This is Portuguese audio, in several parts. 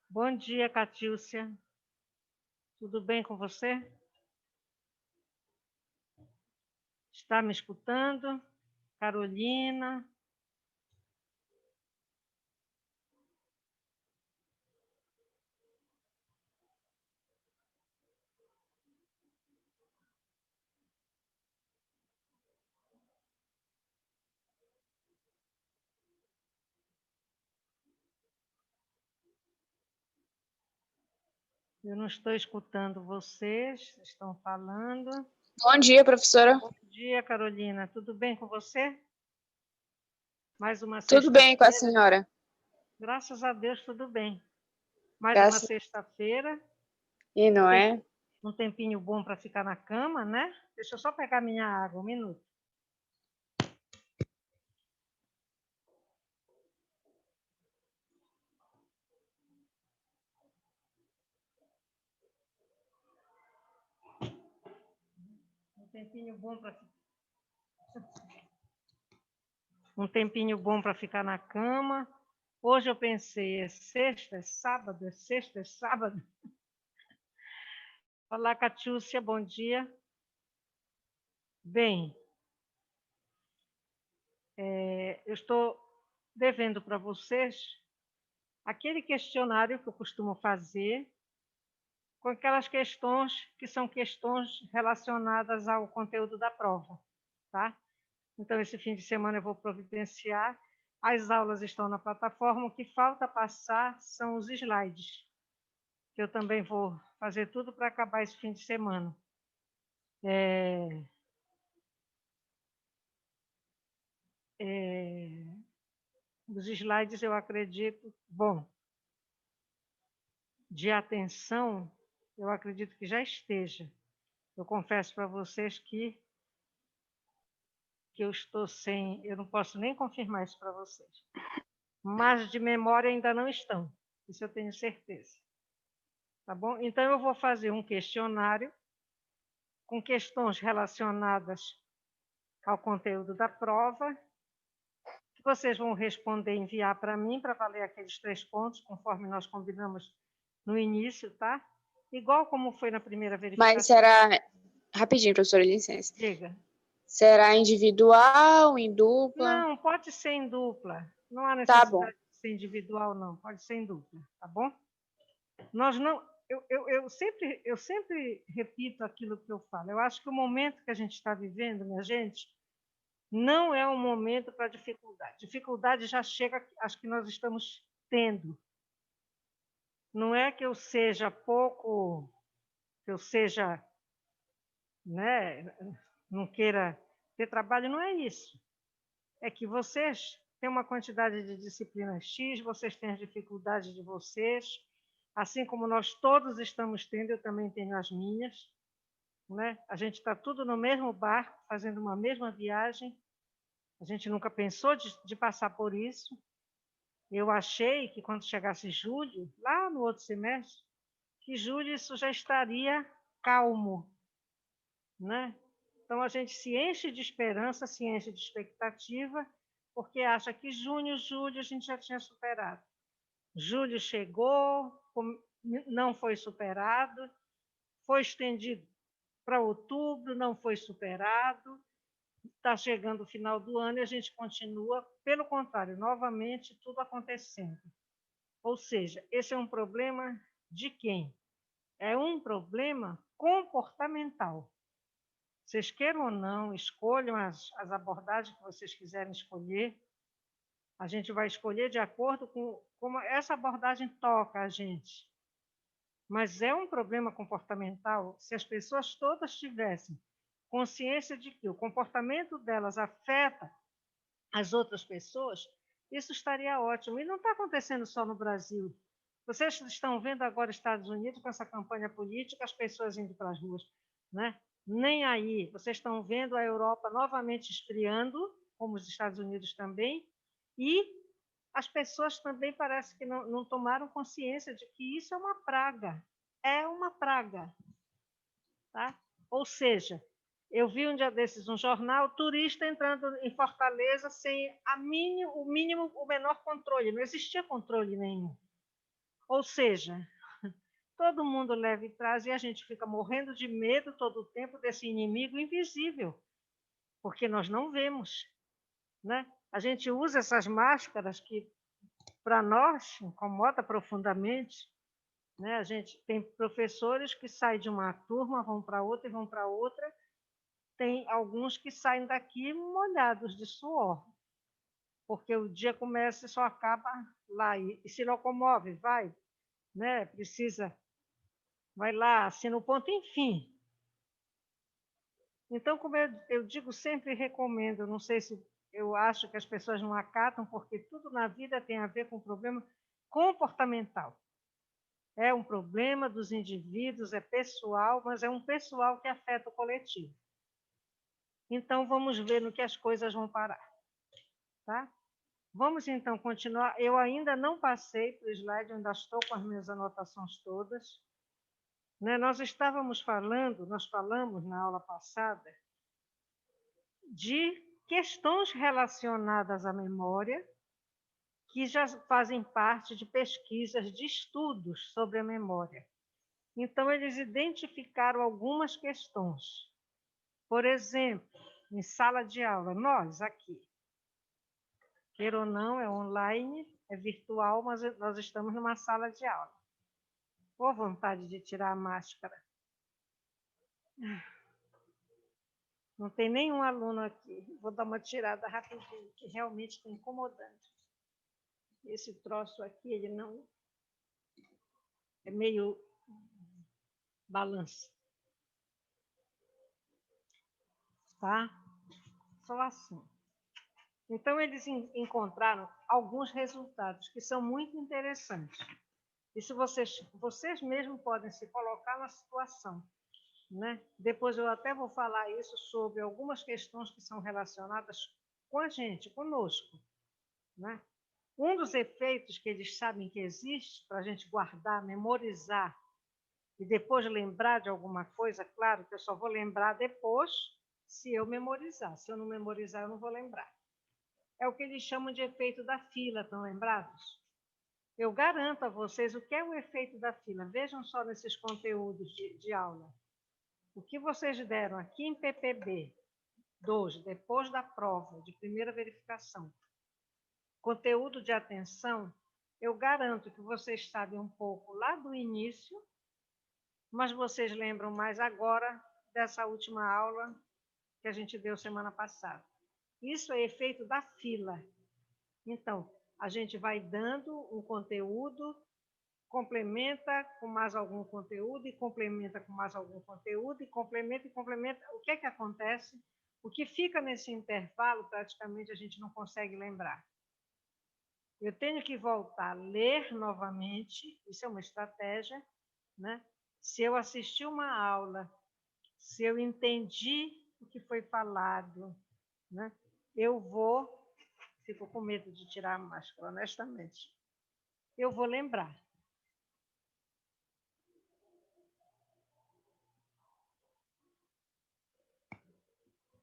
Bom dia, Catícia. Tudo bem com você? Está me escutando? Carolina? Eu não estou escutando vocês, estão falando. Bom dia, professora. Bom dia, Carolina. Tudo bem com você? Mais uma Tudo bem com a sexta-feira. senhora? Graças a Deus, tudo bem. Mais uma Graças... sexta-feira. E não é? Um tempinho bom para ficar na cama, né? Deixa eu só pegar minha água, um minuto. Um tempinho bom para ficar na cama. Hoje eu pensei, é sexta, é sábado, é sexta, é sábado. Olá, Catiúcia, bom dia. Bem, eu estou devendo para vocês aquele questionário que eu costumo fazer com aquelas questões que são questões relacionadas ao conteúdo da prova, tá? Então, esse fim de semana eu vou providenciar. As aulas estão na plataforma, o que falta passar são os slides, que eu também vou fazer tudo para acabar esse fim de semana. Os slides, eu acredito, bom, de atenção, eu acredito que já esteja. Eu confesso para vocês que eu estou sem, eu não posso nem confirmar isso para vocês. Mas de memória ainda não estão, isso eu tenho certeza. Tá bom? Então, eu vou fazer um questionário com questões relacionadas ao conteúdo da prova, que vocês vão responder e enviar para mim, para valer aqueles 3 pontos, conforme nós combinamos no início, tá? Igual como foi na primeira verificação. Mas será... Rapidinho, professora, licença. Diga. Será individual, em dupla? Não, pode ser em dupla. Não há Tá necessidade bom. de ser individual, não. Pode ser em dupla, tá bom? Nós não... Eu sempre repito aquilo que eu falo. Eu acho que o momento que a gente está vivendo, minha gente, não é um momento para dificuldade. Dificuldade já chega, acho que nós estamos tendo. Não é que eu seja pouco, que eu seja, né, não queira ter trabalho, não é isso. É que vocês têm uma quantidade de disciplinas X, vocês têm as dificuldades de vocês, assim como nós todos estamos tendo, eu também tenho as minhas, né? A gente está tudo no mesmo barco, fazendo uma mesma viagem. A gente nunca pensou de passar por isso. Eu achei que quando chegasse julho, lá no outro semestre, que julho isso já estaria calmo, né? Então a gente se enche de esperança, se enche de expectativa, porque acha que junho, julho a gente já tinha superado. Julho chegou, não foi superado, foi estendido para outubro, não foi superado, está chegando o final do ano e a gente continua, pelo contrário, novamente tudo acontecendo. Ou seja, esse é um problema de quem? É um problema comportamental. Vocês queiram ou não, escolham as abordagens que vocês quiserem escolher. A gente vai escolher de acordo com como essa abordagem toca a gente. Mas é um problema comportamental se as pessoas todas tivessem consciência de que o comportamento delas afeta as outras pessoas, isso estaria ótimo. E não está acontecendo só no Brasil. Vocês estão vendo agora Estados Unidos com essa campanha política, as pessoas indo para as ruas, né? Nem aí. Vocês estão vendo a Europa novamente esfriando, como os Estados Unidos também, e as pessoas também parece que não tomaram consciência de que isso é uma praga. É uma praga. Tá? Ou seja, Eu vi um dia desses um jornal, turista entrando em Fortaleza sem o menor controle, não existia controle nenhum. Ou seja, todo mundo leva e traz e a gente fica morrendo de medo todo o tempo desse inimigo invisível, porque nós não vemos, né? A gente usa essas máscaras que para nós incomoda profundamente, né? A gente tem professores que saem de uma turma, vão para outra e vão para outra. Tem alguns que saem daqui molhados de suor, porque o dia começa e só acaba lá e se locomove, vai, né? Precisa, vai lá, assina o ponto, enfim. Então, como eu digo, sempre recomendo, não sei se eu acho que as pessoas não acatam, porque tudo na vida tem a ver com problema comportamental. É um problema dos indivíduos, é pessoal, mas é um pessoal que afeta o coletivo. Então, vamos ver no que as coisas vão parar. Tá? Vamos, então, continuar. Eu ainda não passei para o slide, eu ainda estou com as minhas anotações todas. Né? Nós falamos na aula passada de questões relacionadas à memória, que já fazem parte de pesquisas, de estudos sobre a memória. Então, eles identificaram algumas questões. Por exemplo, em sala de aula, nós aqui, queira ou não, é online, é virtual, mas nós estamos numa sala de aula. Ou vontade de tirar a máscara. Não tem nenhum aluno aqui. Vou dar uma tirada rapidinho, que realmente está incomodando. Esse troço aqui, ele não... É meio balança. Tá? Só assim. Então, eles encontraram alguns resultados que são muito interessantes. E se vocês mesmos podem se colocar na situação, né? Depois eu até vou falar isso sobre algumas questões que são relacionadas com a gente, conosco, né? Um dos efeitos que eles sabem que existe para a gente guardar, memorizar e depois lembrar de alguma coisa, claro que eu só vou lembrar depois se eu memorizar. Se eu não memorizar, eu não vou lembrar. É o que eles chamam de efeito da fila, estão lembrados? Eu garanto a vocês o que é o efeito da fila. Vejam só nesses conteúdos de aula. O que vocês deram aqui em PPB 2, depois da prova de primeira verificação, conteúdo de atenção, eu garanto que vocês sabem um pouco lá do início, mas vocês lembram mais agora dessa última aula que a gente deu semana passada. Isso é efeito da fila. Então, a gente vai dando um conteúdo, complementa com mais algum conteúdo, e complementa com mais algum conteúdo, e complementa. O que é que acontece? O que fica nesse intervalo, praticamente, a gente não consegue lembrar. Eu tenho que voltar a ler novamente, isso é uma estratégia, né? Se eu assisti uma aula, se eu entendi o que foi falado, né? Fico com medo de tirar a máscara, honestamente, eu vou lembrar.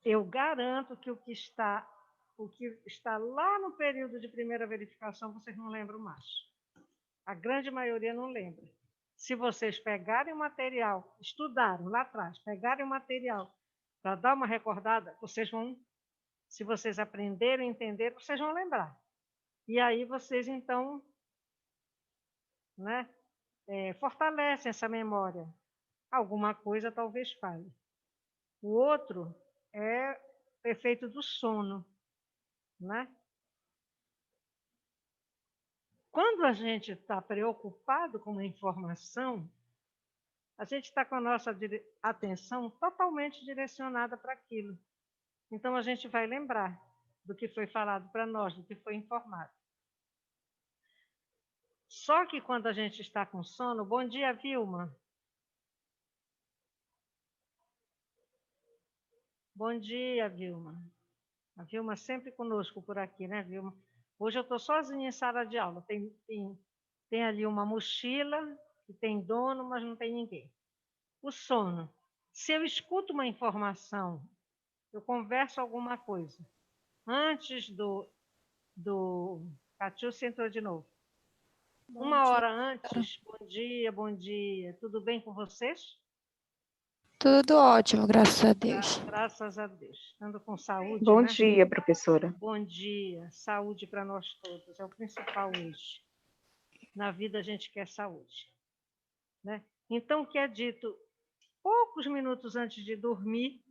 Eu garanto que o que está lá no período de primeira verificação, vocês não lembram mais. A grande maioria não lembra. Se vocês pegarem o material, estudaram lá atrás, pegarem o material para dar uma recordada, vocês vão, se vocês aprenderem, entenderem, vocês vão lembrar. E aí vocês, então, né, fortalecem essa memória. Alguma coisa talvez falhe. O outro é o efeito do sono, né? Quando a gente está preocupado com uma informação, a gente está com a nossa atenção totalmente direcionada para aquilo. Então, a gente vai lembrar do que foi falado para nós, do que foi informado. Só que quando a gente está com sono... Bom dia, Vilma. Bom dia, Vilma. A Vilma sempre conosco por aqui, né, Vilma? Hoje eu estou sozinha em sala de aula. Tem ali uma mochila, que tem dono, mas não tem ninguém. O sono. Se eu escuto uma informação, eu converso alguma coisa, antes Catiúcia entrou de novo. Uma hora antes, bom dia, tudo bem com vocês? Tudo ótimo, graças a Deus. Graças a Deus. Estando com saúde, Bom né? dia, professora. Bom dia. Saúde para nós todos. É o principal hoje. Na vida a gente quer saúde. Né? Então, o que é dito poucos minutos antes de dormir,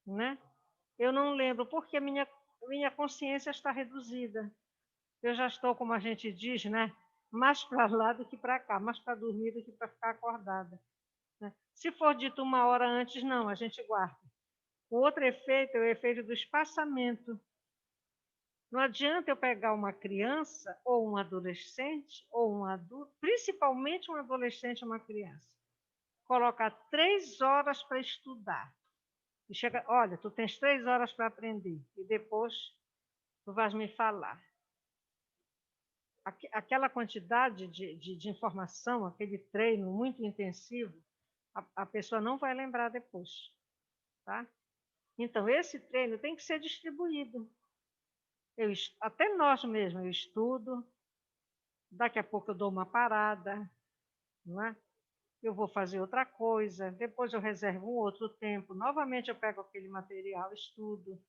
né? Eu não lembro, porque a minha consciência está reduzida. Eu já estou, como a gente diz, né? Mais para lá do que para cá, mais para dormir do que para ficar acordada. Né? Se for dito uma hora antes, não, a gente guarda. O outro efeito é o efeito do espaçamento. Não adianta eu pegar uma criança, ou um adolescente, ou um adulto, principalmente um adolescente ou uma criança, colocar 3 horas para estudar. E chega, olha, tu tens 3 horas para aprender, e depois tu vais me falar. Aquela quantidade de informação, aquele treino muito intensivo, a pessoa não vai lembrar depois. Tá? Então, esse treino tem que ser distribuído. Até nós mesmos, eu estudo, daqui a pouco eu dou uma parada, não é? Eu vou fazer outra coisa, depois eu reservo um outro tempo, novamente eu pego aquele material, estudo,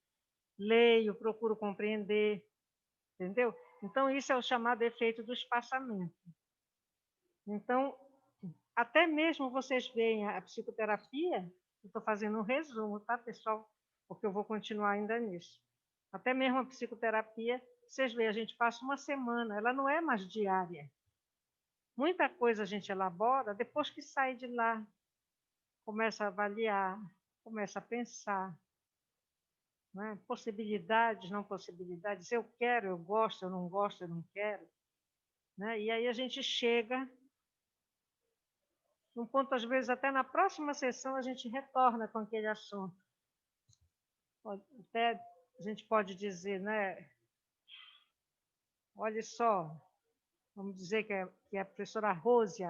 leio, procuro compreender, entendeu? Então, isso é o chamado efeito do espaçamento. Então, até mesmo vocês veem a psicoterapia, eu estou fazendo um resumo, tá, pessoal? Porque eu vou continuar ainda nisso. Até mesmo a psicoterapia, vocês veem, a gente passa uma semana, ela não é mais diária. Muita coisa a gente elabora depois que sai de lá, começa a avaliar, começa a pensar, né? Possibilidades, não possibilidades, eu quero, eu gosto, eu não quero. Né? E aí a gente chega num ponto, às vezes, até na próxima sessão, a gente retorna com aquele assunto. Até a gente pode dizer, né? Olha só, vamos dizer que é a professora Rose,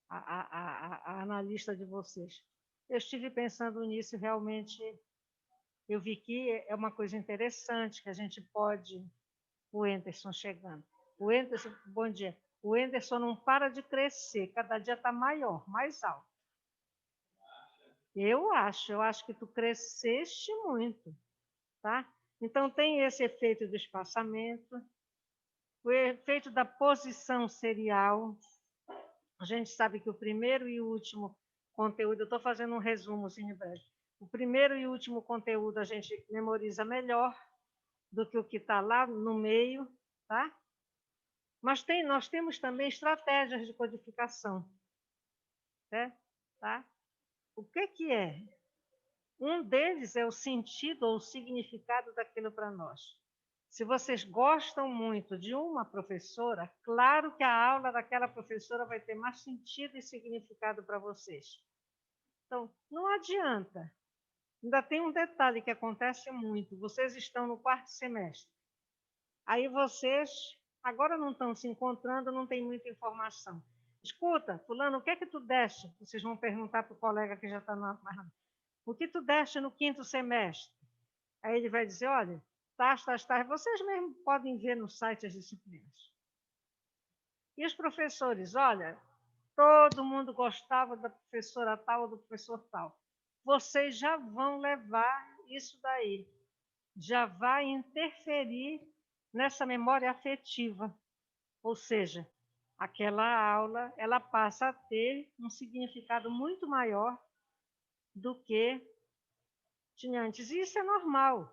a analista de vocês. Eu estive pensando nisso, realmente, eu vi que é uma coisa interessante, que a gente pode... O Enderson chegando. O Enderson, bom dia. O Enderson não para de crescer, cada dia está maior, mais alto. Eu acho que tu cresceste muito, tá? Então, tem esse efeito do espaçamento, o efeito da posição serial. A gente sabe que o primeiro e o último conteúdo, eu estou fazendo um resumo assim, em breve. O primeiro e o último conteúdo a gente memoriza melhor do que o que está lá no meio, tá? Mas nós temos também estratégias de codificação, né? Tá? O que é? Um deles é o sentido ou o significado daquilo para nós. Se vocês gostam muito de uma professora, claro que a aula daquela professora vai ter mais sentido e significado para vocês. Então, não adianta. Ainda tem um detalhe que acontece muito. Vocês estão no 4º semestre. Aí vocês agora não estão se encontrando, não tem muita informação. Escuta, fulano, o que é que tu deste? Vocês vão perguntar para o colega que já está na... O que tu deste no 5º semestre? Aí ele vai dizer, olha, tais. Vocês mesmos podem ver no site as disciplinas. E os professores, olha, todo mundo gostava da professora tal ou do professor tal. Vocês já vão levar isso daí. Já vai interferir nessa memória afetiva. Ou seja, aquela aula, ela passa a ter um significado muito maior do que tinha antes. E isso é normal.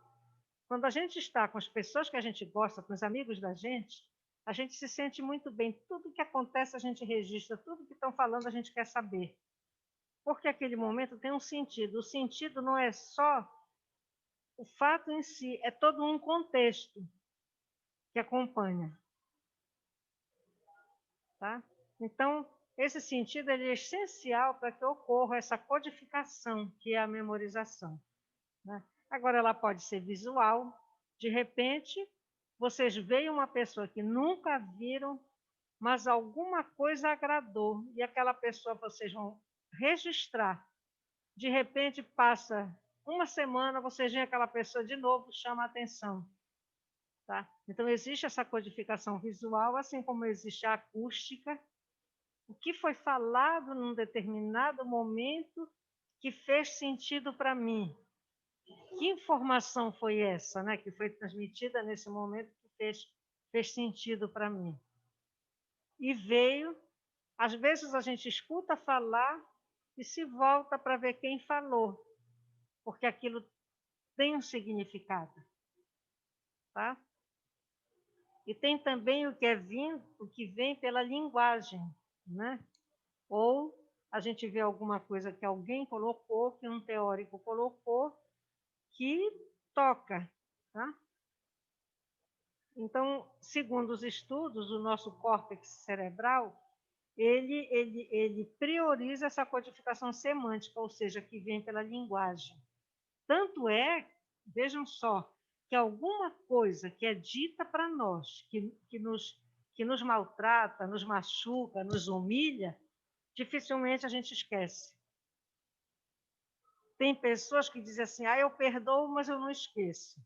Quando a gente está com as pessoas que a gente gosta, com os amigos da gente, a gente se sente muito bem. Tudo que acontece a gente registra, tudo que estão falando a gente quer saber. Porque aquele momento tem um sentido. O sentido não é só o fato em si, é todo um contexto que acompanha. Tá? Então, esse sentido ele é essencial para que ocorra essa codificação, que é a memorização. Né? Agora, ela pode ser visual. De repente, vocês veem uma pessoa que nunca viram, mas alguma coisa agradou, e aquela pessoa vocês vão registrar de repente passa uma semana, você vê aquela pessoa de novo, chama a atenção. Tá? Então, existe essa codificação visual, assim como existe a acústica. O que foi falado num determinado momento que fez sentido para mim? Que informação foi essa, né, que foi transmitida nesse momento que fez sentido para mim? E veio, às vezes a gente escuta falar e se volta para ver quem falou, porque aquilo tem um significado, tá? E tem também o que vem pela linguagem, né? Ou a gente vê alguma coisa que alguém colocou, que um teórico colocou, que toca, tá? Então, segundo os estudos, o nosso córtex cerebral, ele prioriza essa codificação semântica, ou seja, que vem pela linguagem. Tanto é, vejam só, que alguma coisa que é dita para nós, que nos maltrata, nos machuca, nos humilha, dificilmente a gente esquece. Tem pessoas que dizem assim, eu perdoo, mas eu não esqueço.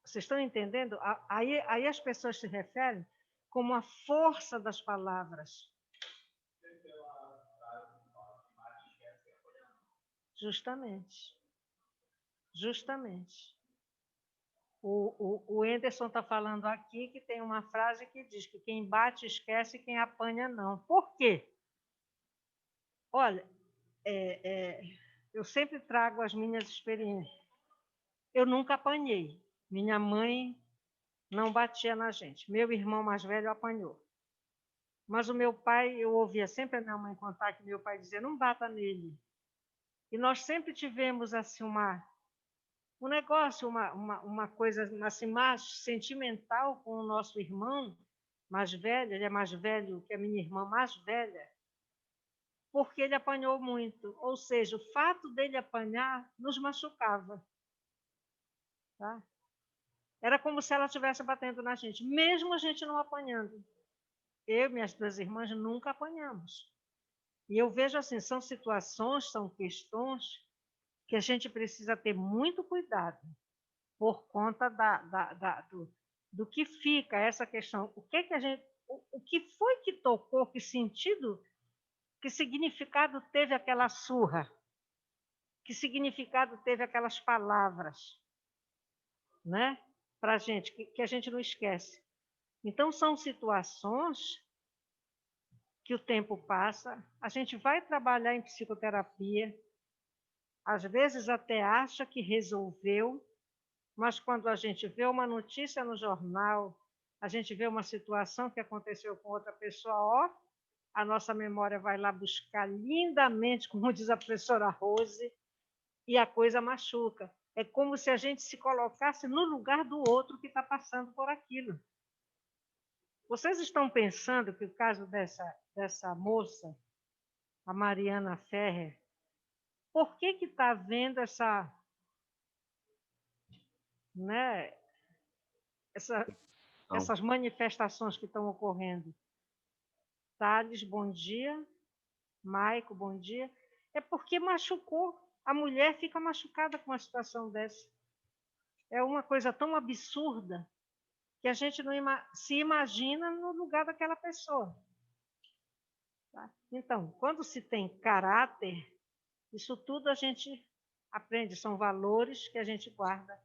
Vocês estão entendendo? Aí as pessoas se referem como a força das palavras. Justamente. Justamente. O Anderson está falando aqui que tem uma frase que diz que quem bate esquece, quem apanha não. Por quê? Olha, eu sempre trago as minhas experiências. Eu nunca apanhei. Minha mãe não batia na gente. Meu irmão mais velho apanhou. Mas o meu pai, eu ouvia sempre a minha mãe contar que meu pai dizia, não bata nele. E nós sempre tivemos assim um negócio, uma coisa assim, mais sentimental com o nosso irmão mais velho, ele é mais velho que a minha irmã mais velha, porque ele apanhou muito. Ou seja, o fato dele apanhar nos machucava. Tá? Era como se ela estivesse batendo na gente, mesmo a gente não apanhando. Eu e minhas duas irmãs nunca apanhamos. E eu vejo assim, são situações, são questões que a gente precisa ter muito cuidado por conta do que fica essa questão. O que foi que tocou, que sentido, que significado teve aquela surra? Que significado teve aquelas palavras? Né? Para a gente, que a gente não esquece. Então, são situações que o tempo passa, a gente vai trabalhar em psicoterapia, às vezes até acha que resolveu, mas quando a gente vê uma notícia no jornal, a gente vê uma situação que aconteceu com outra pessoa, a nossa memória vai lá buscar lindamente, como diz a professora Rose, e a coisa machuca. É como se a gente se colocasse no lugar do outro que está passando por aquilo. Vocês estão pensando que o caso dessa moça, a Mariana Ferrer, por que está havendo né, essas manifestações que estão ocorrendo? Thales, bom dia. Maico, bom dia. É porque machucou. A mulher fica machucada com uma situação dessa. É uma coisa tão absurda que a gente não se imagina no lugar daquela pessoa. Tá? Então, quando se tem caráter, isso tudo a gente aprende, são valores que a gente guarda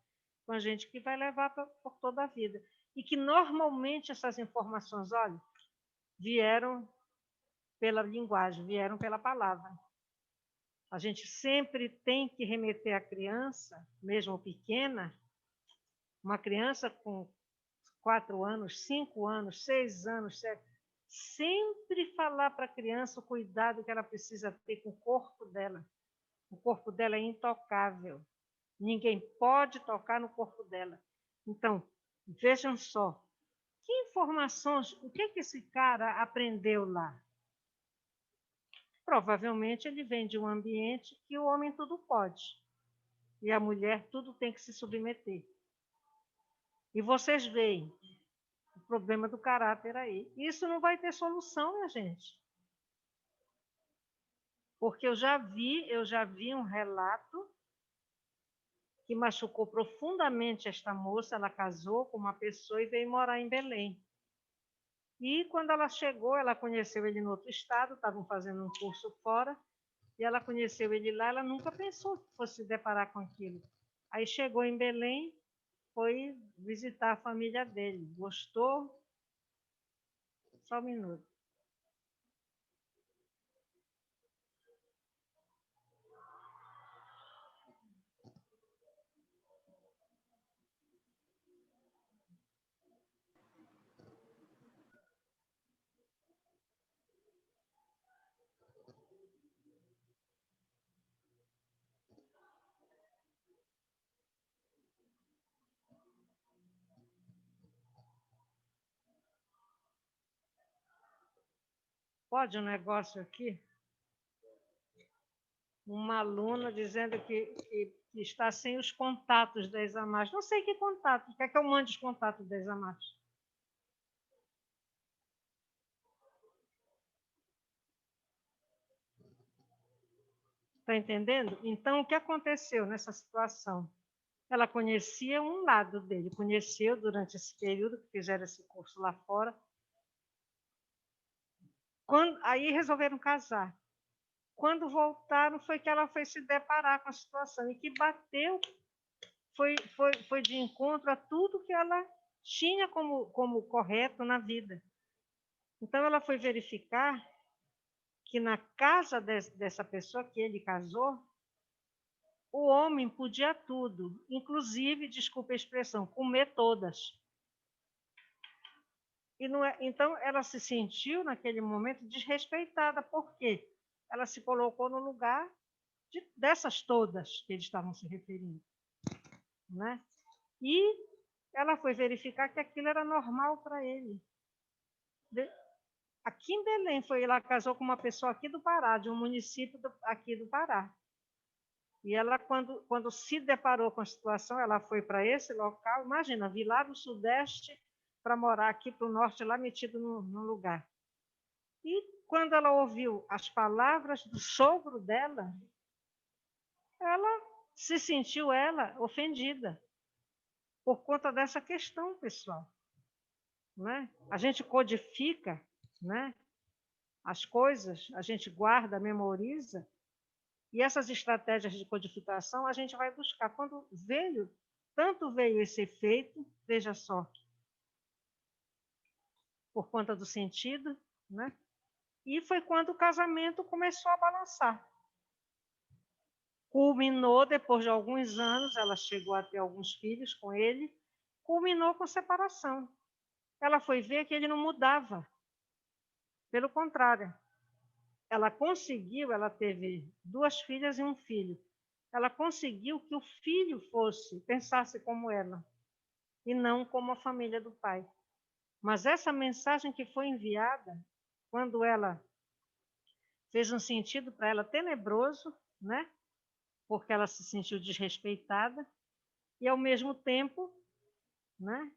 com a gente, que vai levar por toda a vida. E que normalmente essas informações, olha, vieram pela linguagem, vieram pela palavra. A gente sempre tem que remeter a criança, mesmo pequena, uma criança com 4 anos, 5 anos, 6 anos, 7, sempre falar para a criança o cuidado que ela precisa ter com o corpo dela. O corpo dela é intocável. Ninguém pode tocar no corpo dela. Então, vejam só, que informações, o que esse cara aprendeu lá? Provavelmente ele vem de um ambiente que o homem tudo pode e a mulher tudo tem que se submeter. E vocês veem o problema do caráter aí. Isso não vai ter solução, minha gente. Porque eu já vi um relato que machucou profundamente esta moça. Ela casou com uma pessoa e veio morar em Belém. E quando ela chegou, ela conheceu ele em outro estado, estavam fazendo um curso fora, e ela conheceu ele lá, ela nunca pensou que fosse se deparar com aquilo. Aí chegou em Belém, foi visitar a família dele. Gostou? Só um minuto. Pode um negócio aqui? Uma aluna dizendo que está sem os contatos da Examas. Não sei que contato. Quer que eu mande os contatos da Examas? Está entendendo? Então, o que aconteceu nessa situação? Ela conhecia um lado dele, conheceu durante esse período que fizeram esse curso lá fora. Aí resolveram casar. Quando voltaram, foi que ela foi se deparar com a situação e que bateu, foi de encontro a tudo que ela tinha como correto na vida. Então, ela foi verificar que na casa dessa pessoa que ele casou, o homem podia tudo, inclusive, desculpa a expressão, comer todas. Então, ela se sentiu, naquele momento, desrespeitada. Por quê? Ela se colocou no lugar dessas todas que eles estavam se referindo. Né? E ela foi verificar que aquilo era normal para ele. Aqui em Belém, ela casou com uma pessoa aqui do Pará, de um município aqui do Pará. E ela, quando se deparou com a situação, ela foi para esse local. Imagina, vir lá do Sudeste para morar aqui para o Norte, lá metido num lugar. E quando ela ouviu as palavras do sogro dela, ela se sentiu ofendida por conta dessa questão, pessoal. Né? A gente codifica, né, as coisas, a gente guarda, memoriza, e essas estratégias de codificação a gente vai buscar. Tanto veio esse efeito, veja só, por conta do sentido, né? E foi quando o casamento começou a balançar. Culminou, depois de alguns anos, ela chegou a ter alguns filhos com ele, culminou com separação. Ela foi ver que ele não mudava. Pelo contrário, ela teve 2 filhas e um filho. Ela conseguiu que o filho pensasse como ela, e não como a família do pai. Mas essa mensagem que foi enviada, quando ela fez um sentido para ela tenebroso, né? Porque ela se sentiu desrespeitada, e, ao mesmo tempo, né?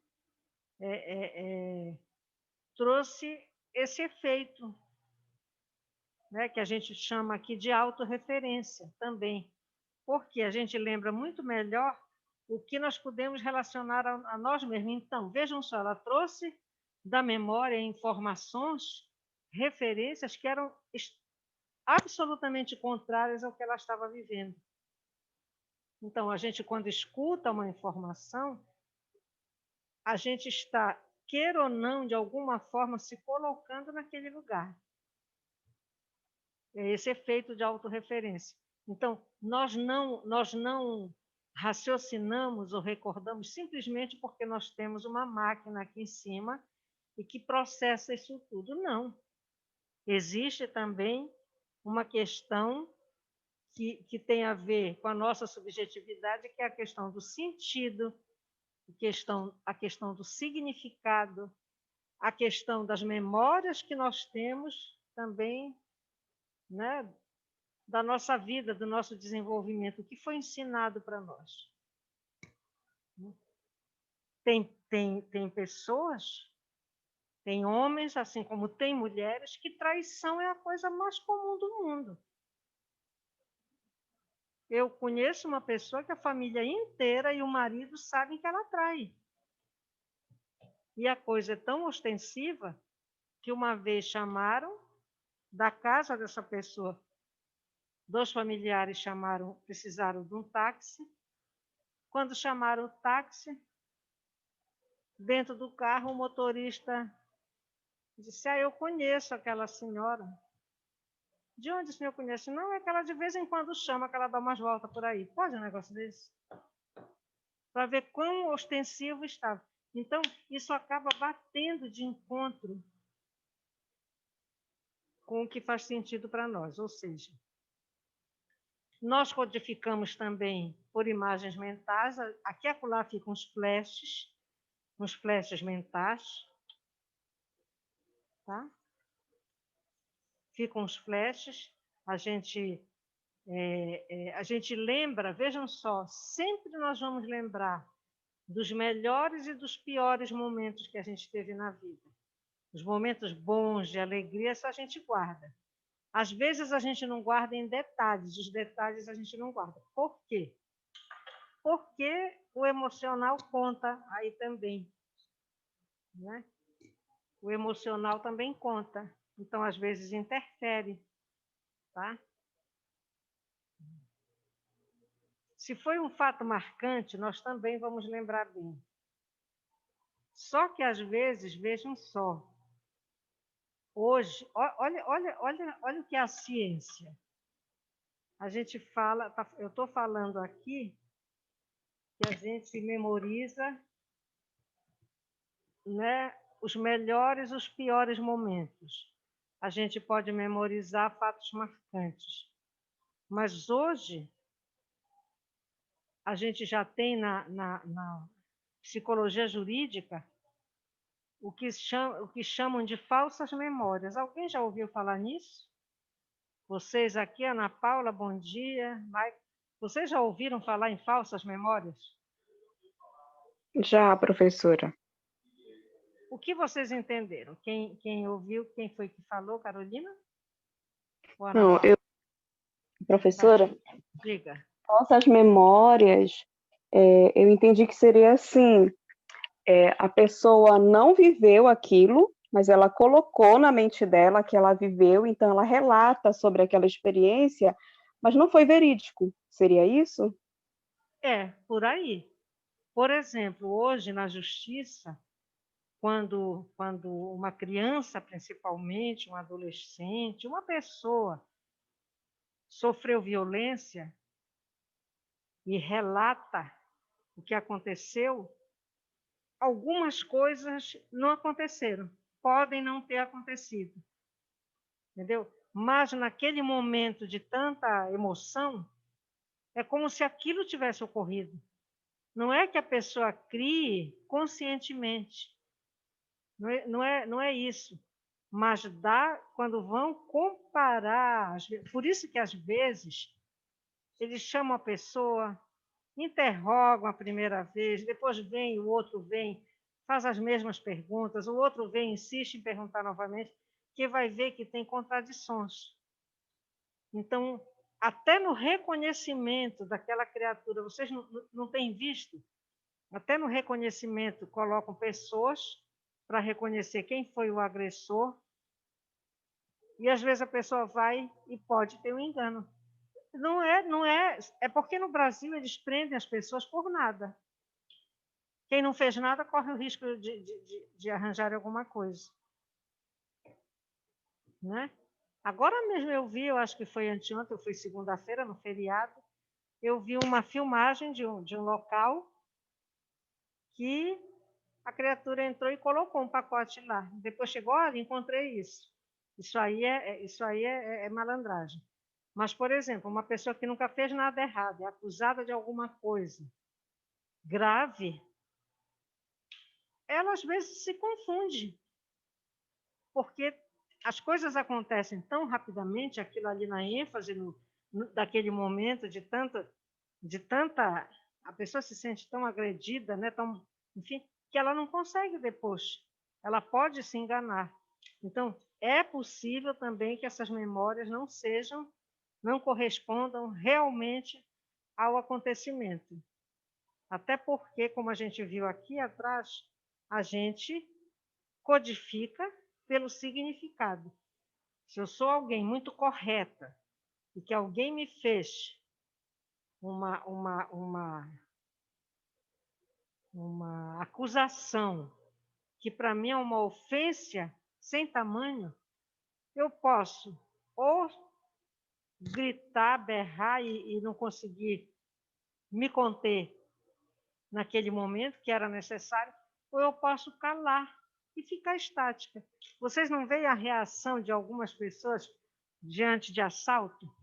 Trouxe esse efeito, né? Que a gente chama aqui de autorreferência também, porque a gente lembra muito melhor o que nós podemos relacionar a nós mesmos. Então, vejam só, ela trouxe da memória informações, referências que eram absolutamente contrárias ao que ela estava vivendo. Então, a gente, quando escuta uma informação, a gente está, queira ou não, de alguma forma, se colocando naquele lugar. É esse efeito de autorreferência. Então, nós não raciocinamos ou recordamos simplesmente porque nós temos uma máquina aqui em cima e que processa isso tudo. Não. Existe também uma questão que tem a ver com a nossa subjetividade, que é a questão do sentido, a questão do significado, a questão das memórias que nós temos também, né, da nossa vida, do nosso desenvolvimento, o que foi ensinado para nós. Tem pessoas, tem homens, assim como tem mulheres, que traição é a coisa mais comum do mundo. Eu conheço uma pessoa que a família inteira e o marido sabem que ela trai. E a coisa é tão ostensiva que uma vez chamaram da casa dessa pessoa, 2 familiares precisaram de um táxi. Quando chamaram o táxi, dentro do carro, o motorista disse: eu conheço aquela senhora. De onde o senhor conhece? Não, é que ela de vez em quando chama, que ela dá umas voltas por aí. Pode um negócio desse? Para ver quão ostensivo estava. Então, isso acaba batendo de encontro com o que faz sentido para nós. Ou seja, nós codificamos também por imagens mentais. Aqui e acolá ficam uns flashes mentais. Tá? Ficam os flashes. A gente lembra, vejam só, sempre nós vamos lembrar dos melhores e dos piores momentos que a gente teve na vida. Os momentos bons, de alegria, só a gente guarda. Às vezes a gente não guarda em detalhes, os detalhes a gente não guarda. Por quê? Porque o emocional conta aí também. Né? O emocional também conta. Então, às vezes, interfere. Tá? Se foi um fato marcante, nós também vamos lembrar bem. Só que, às vezes, vejam só, hoje, olha o que é a ciência. A gente fala, eu estou falando aqui que a gente memoriza, né, os melhores e os piores momentos. A gente pode memorizar fatos marcantes. Mas hoje, a gente já tem na psicologia jurídica o que chamam de falsas memórias. Alguém já ouviu falar nisso? Vocês aqui, Ana Paula, bom dia. Mike, vocês já ouviram falar em falsas memórias? Já, professora. O que vocês entenderam? Quem ouviu, quem foi que falou, Carolina? Ou Ana Não, Paula? professora, Diga. falsas memórias, eu entendi que seria assim, a pessoa não viveu aquilo, mas ela colocou na mente dela que ela viveu, então ela relata sobre aquela experiência, mas não foi verídico. Seria isso? Por aí. Por exemplo, hoje na justiça, quando uma criança, principalmente, um adolescente, uma pessoa sofreu violência e relata o que aconteceu, algumas coisas não aconteceram, podem não ter acontecido, entendeu? Mas naquele momento de tanta emoção, é como se aquilo tivesse ocorrido. Não é que a pessoa crie conscientemente, não é isso. Mas dá quando vão comparar. Por isso que, às vezes, eles chamam a pessoa, interrogam a primeira vez, depois vem, o outro vem, faz as mesmas perguntas, o outro vem, insiste em perguntar novamente, que vai ver que tem contradições. Então, até no reconhecimento daquela criatura, vocês não têm visto? Até no reconhecimento colocam pessoas para reconhecer quem foi o agressor, e às vezes a pessoa vai e pode ter um engano. É porque no Brasil eles prendem as pessoas por nada. Quem não fez nada corre o risco de arranjar alguma coisa. Né? Agora mesmo eu vi, eu acho que foi anteontem, eu fui segunda-feira, no feriado, eu vi uma filmagem de um local que a criatura entrou e colocou um pacote lá. Depois chegou, olha, encontrei isso. Isso aí é malandragem. Mas, por exemplo, uma pessoa que nunca fez nada errado, é acusada de alguma coisa grave, ela às vezes se confunde, porque as coisas acontecem tão rapidamente, aquilo ali na ênfase daquele momento de tanta, a pessoa se sente tão agredida, né, tão, enfim, que ela não consegue depois. Ela pode se enganar. Então, é possível também que essas memórias não correspondam realmente ao acontecimento. Até porque, como a gente viu aqui atrás, a gente codifica pelo significado. Se eu sou alguém muito correta e que alguém me fez uma acusação que para mim é uma ofensa sem tamanho, eu posso ou gritar, berrar e não conseguir me conter naquele momento que era necessário, ou eu posso calar e ficar estática. Vocês não veem a reação de algumas pessoas diante de assalto?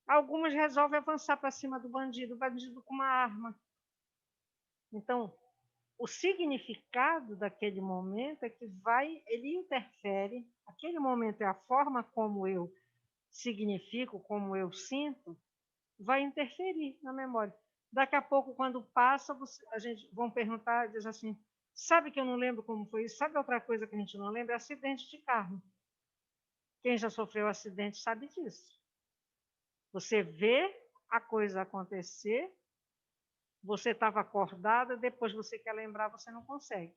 Algumas resolvem avançar para cima do bandido, o bandido com uma arma. Então, o significado daquele momento é que ele interfere, aquele momento é a forma como eu significo, como eu sinto, vai interferir na memória. Daqui a pouco, quando passa, a gente vão perguntar, diz assim, sabe que eu não lembro como foi isso? Sabe outra coisa que a gente não lembra? É acidente de carro. Quem já sofreu acidente sabe disso. Você vê a coisa acontecer, você estava acordada, depois você quer lembrar, você não consegue.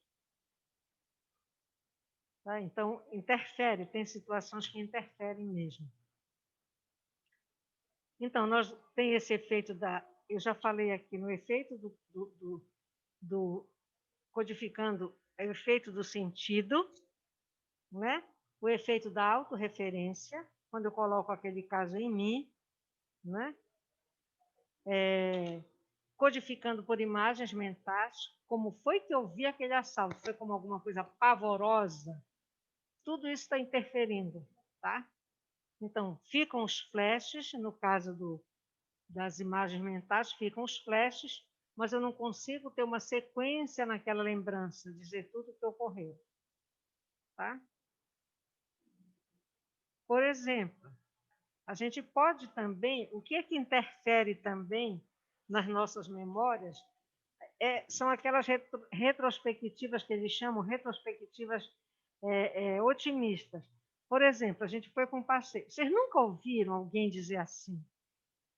Tá? Então, interfere, tem situações que interferem mesmo. Então, tem esse efeito eu já falei aqui no efeito do codificando, é o efeito do sentido, né? O efeito da autorreferência, quando eu coloco aquele caso em mim, né? Codificando por imagens mentais, como foi que eu vi aquele assalto? Foi como alguma coisa pavorosa? Tudo isso está interferindo, tá? Então, ficam os flashes, no caso das imagens mentais, ficam os flashes, mas eu não consigo ter uma sequência naquela lembrança, dizer tudo o que ocorreu. Tá? Por exemplo, a gente pode também, o que é que interfere também nas nossas memórias são aquelas retrospectivas que eles chamam retrospectivas otimistas. Por exemplo, a gente foi para um passeio. Vocês nunca ouviram alguém dizer assim,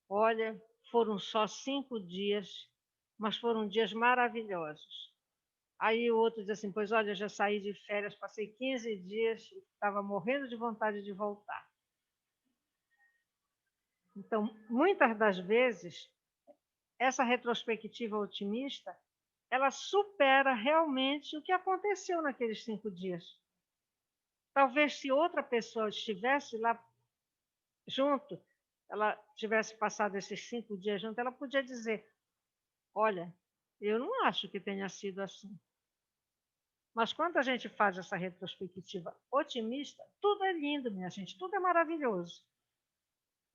olha, foram só 5 dias, mas foram dias maravilhosos. Aí o outro diz assim, pois olha, eu já saí de férias, passei 15 dias, estava morrendo de vontade de voltar. Então, muitas das vezes, essa retrospectiva otimista, ela supera realmente o que aconteceu naqueles 5 dias. Talvez se outra pessoa estivesse lá junto, ela tivesse passado esses 5 dias junto, ela podia dizer, olha, eu não acho que tenha sido assim. Mas quando a gente faz essa retrospectiva otimista, tudo é lindo, minha gente, tudo é maravilhoso.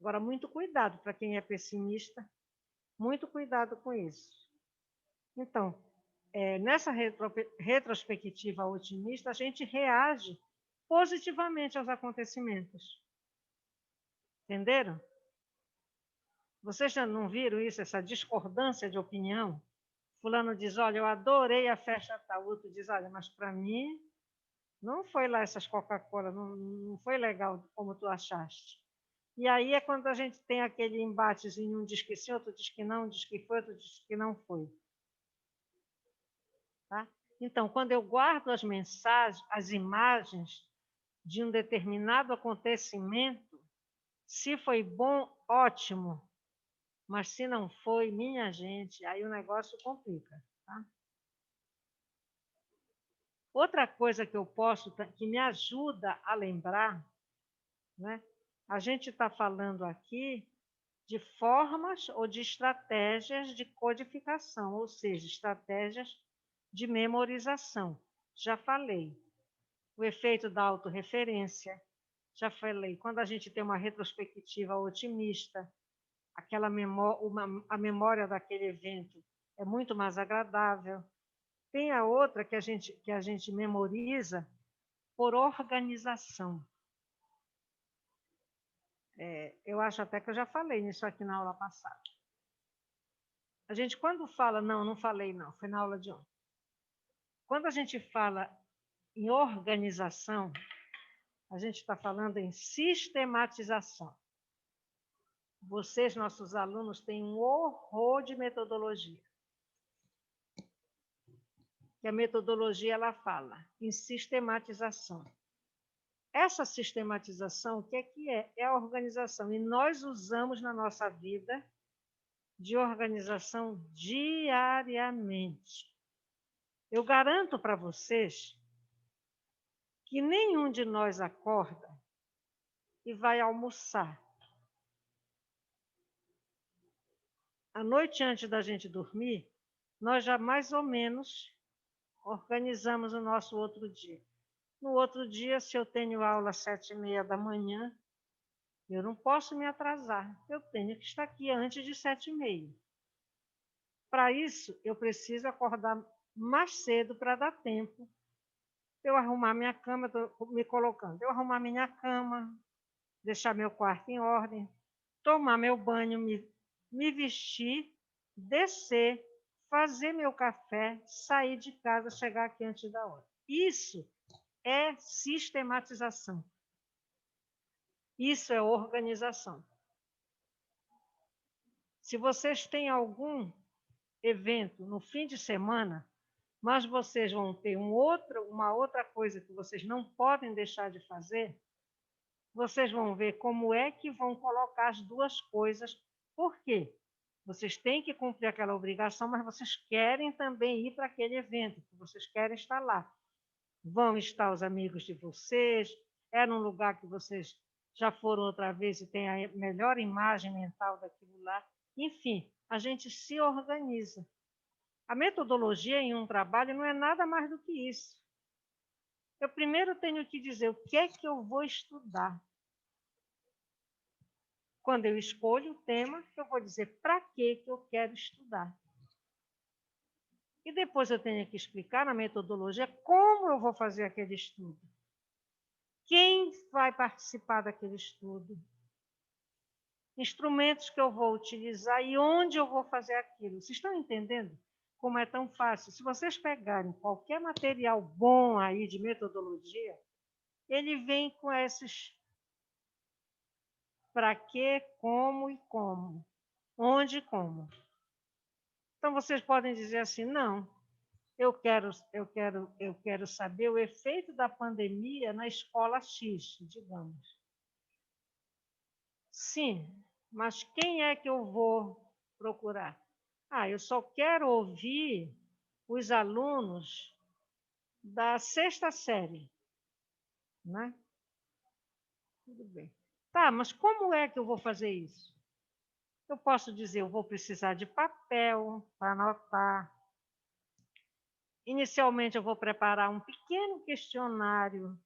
Agora, muito cuidado para quem é pessimista, muito cuidado com isso. Então, nessa retrospectiva otimista, a gente reage positivamente aos acontecimentos. Entenderam? Vocês já não viram isso, essa discordância de opinião? Fulano diz, olha, eu adorei a festa tal. O outro diz, olha, mas para mim não foi lá essas Coca-Cola, não foi legal como tu achaste. E aí é quando a gente tem aquele embatezinho, um diz que sim, outro diz que não, um diz que foi, outro diz que não foi. Tá? Então, quando eu guardo as mensagens, as imagens de um determinado acontecimento, se foi bom, ótimo. Mas se não foi, minha gente, aí o negócio complica. Tá? Outra coisa que eu posso, que me ajuda a lembrar, né? A gente está falando aqui de formas ou de estratégias de codificação, ou seja, estratégias de memorização. Já falei. O efeito da autorreferência. Já falei. Quando a gente tem uma retrospectiva otimista, a memória daquele evento é muito mais agradável. Tem a outra que a gente memoriza por organização. Eu acho até que eu já falei nisso aqui na aula passada. A gente, quando fala, não falei não, foi na aula de ontem. Quando a gente fala em organização, a gente está falando em sistematização. Vocês, nossos alunos, têm um horror de metodologia. Que a metodologia ela fala em sistematização. Essa sistematização, o que é? É a organização. E nós usamos na nossa vida de organização diariamente. Eu garanto para vocês que nenhum de nós acorda e vai almoçar. À noite antes da gente dormir, nós já mais ou menos organizamos o nosso outro dia. No outro dia, se eu tenho aula às 7h30 da manhã, eu não posso me atrasar. Eu tenho que estar aqui antes de 7h30. Para isso, eu preciso acordar mais cedo para dar tempo de eu arrumar minha cama, estou me colocando, eu arrumar minha cama, deixar meu quarto em ordem, tomar meu banho, me vestir, descer, fazer meu café, sair de casa, chegar aqui antes da hora. Isso é sistematização. Isso é organização. Se vocês têm algum evento no fim de semana, mas vocês vão ter uma outra coisa que vocês não podem deixar de fazer, vocês vão ver como é que vão colocar as duas coisas. Por quê? Vocês têm que cumprir aquela obrigação, mas vocês querem também ir para aquele evento, vocês querem estar lá. Vão estar os amigos de vocês, é num lugar que vocês já foram outra vez e têm a melhor imagem mental daquilo lá. Enfim, a gente se organiza. A metodologia em um trabalho não é nada mais do que isso. Eu primeiro tenho que dizer o que é que eu vou estudar. Quando eu escolho o tema, eu vou dizer para que eu quero estudar. E depois eu tenho que explicar na metodologia como eu vou fazer aquele estudo. Quem vai participar daquele estudo? Instrumentos que eu vou utilizar e onde eu vou fazer aquilo. Vocês estão entendendo como é tão fácil? Se vocês pegarem qualquer material bom aí de metodologia, ele vem com esses para quê, como e como. Onde e como. Então vocês podem dizer assim, não, eu quero saber o efeito da pandemia na escola X, digamos. Sim, mas quem é que eu vou procurar? Eu só quero ouvir os alunos da 6ª série, né? Tudo bem. Tá, mas como é que eu vou fazer isso? Eu posso dizer, eu vou precisar de papel para anotar. Inicialmente, eu vou preparar um pequeno questionário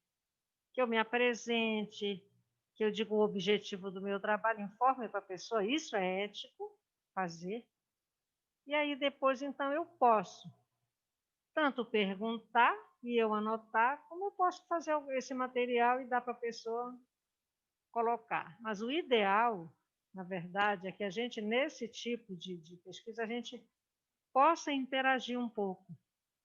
que eu me apresente, que eu diga o objetivo do meu trabalho, informe para a pessoa, isso é ético fazer. E aí, depois, então, eu posso tanto perguntar e eu anotar, como eu posso fazer esse material e dar para a pessoa colocar. Mas o ideal, na verdade, é que a gente, nesse tipo de pesquisa, a gente possa interagir um pouco.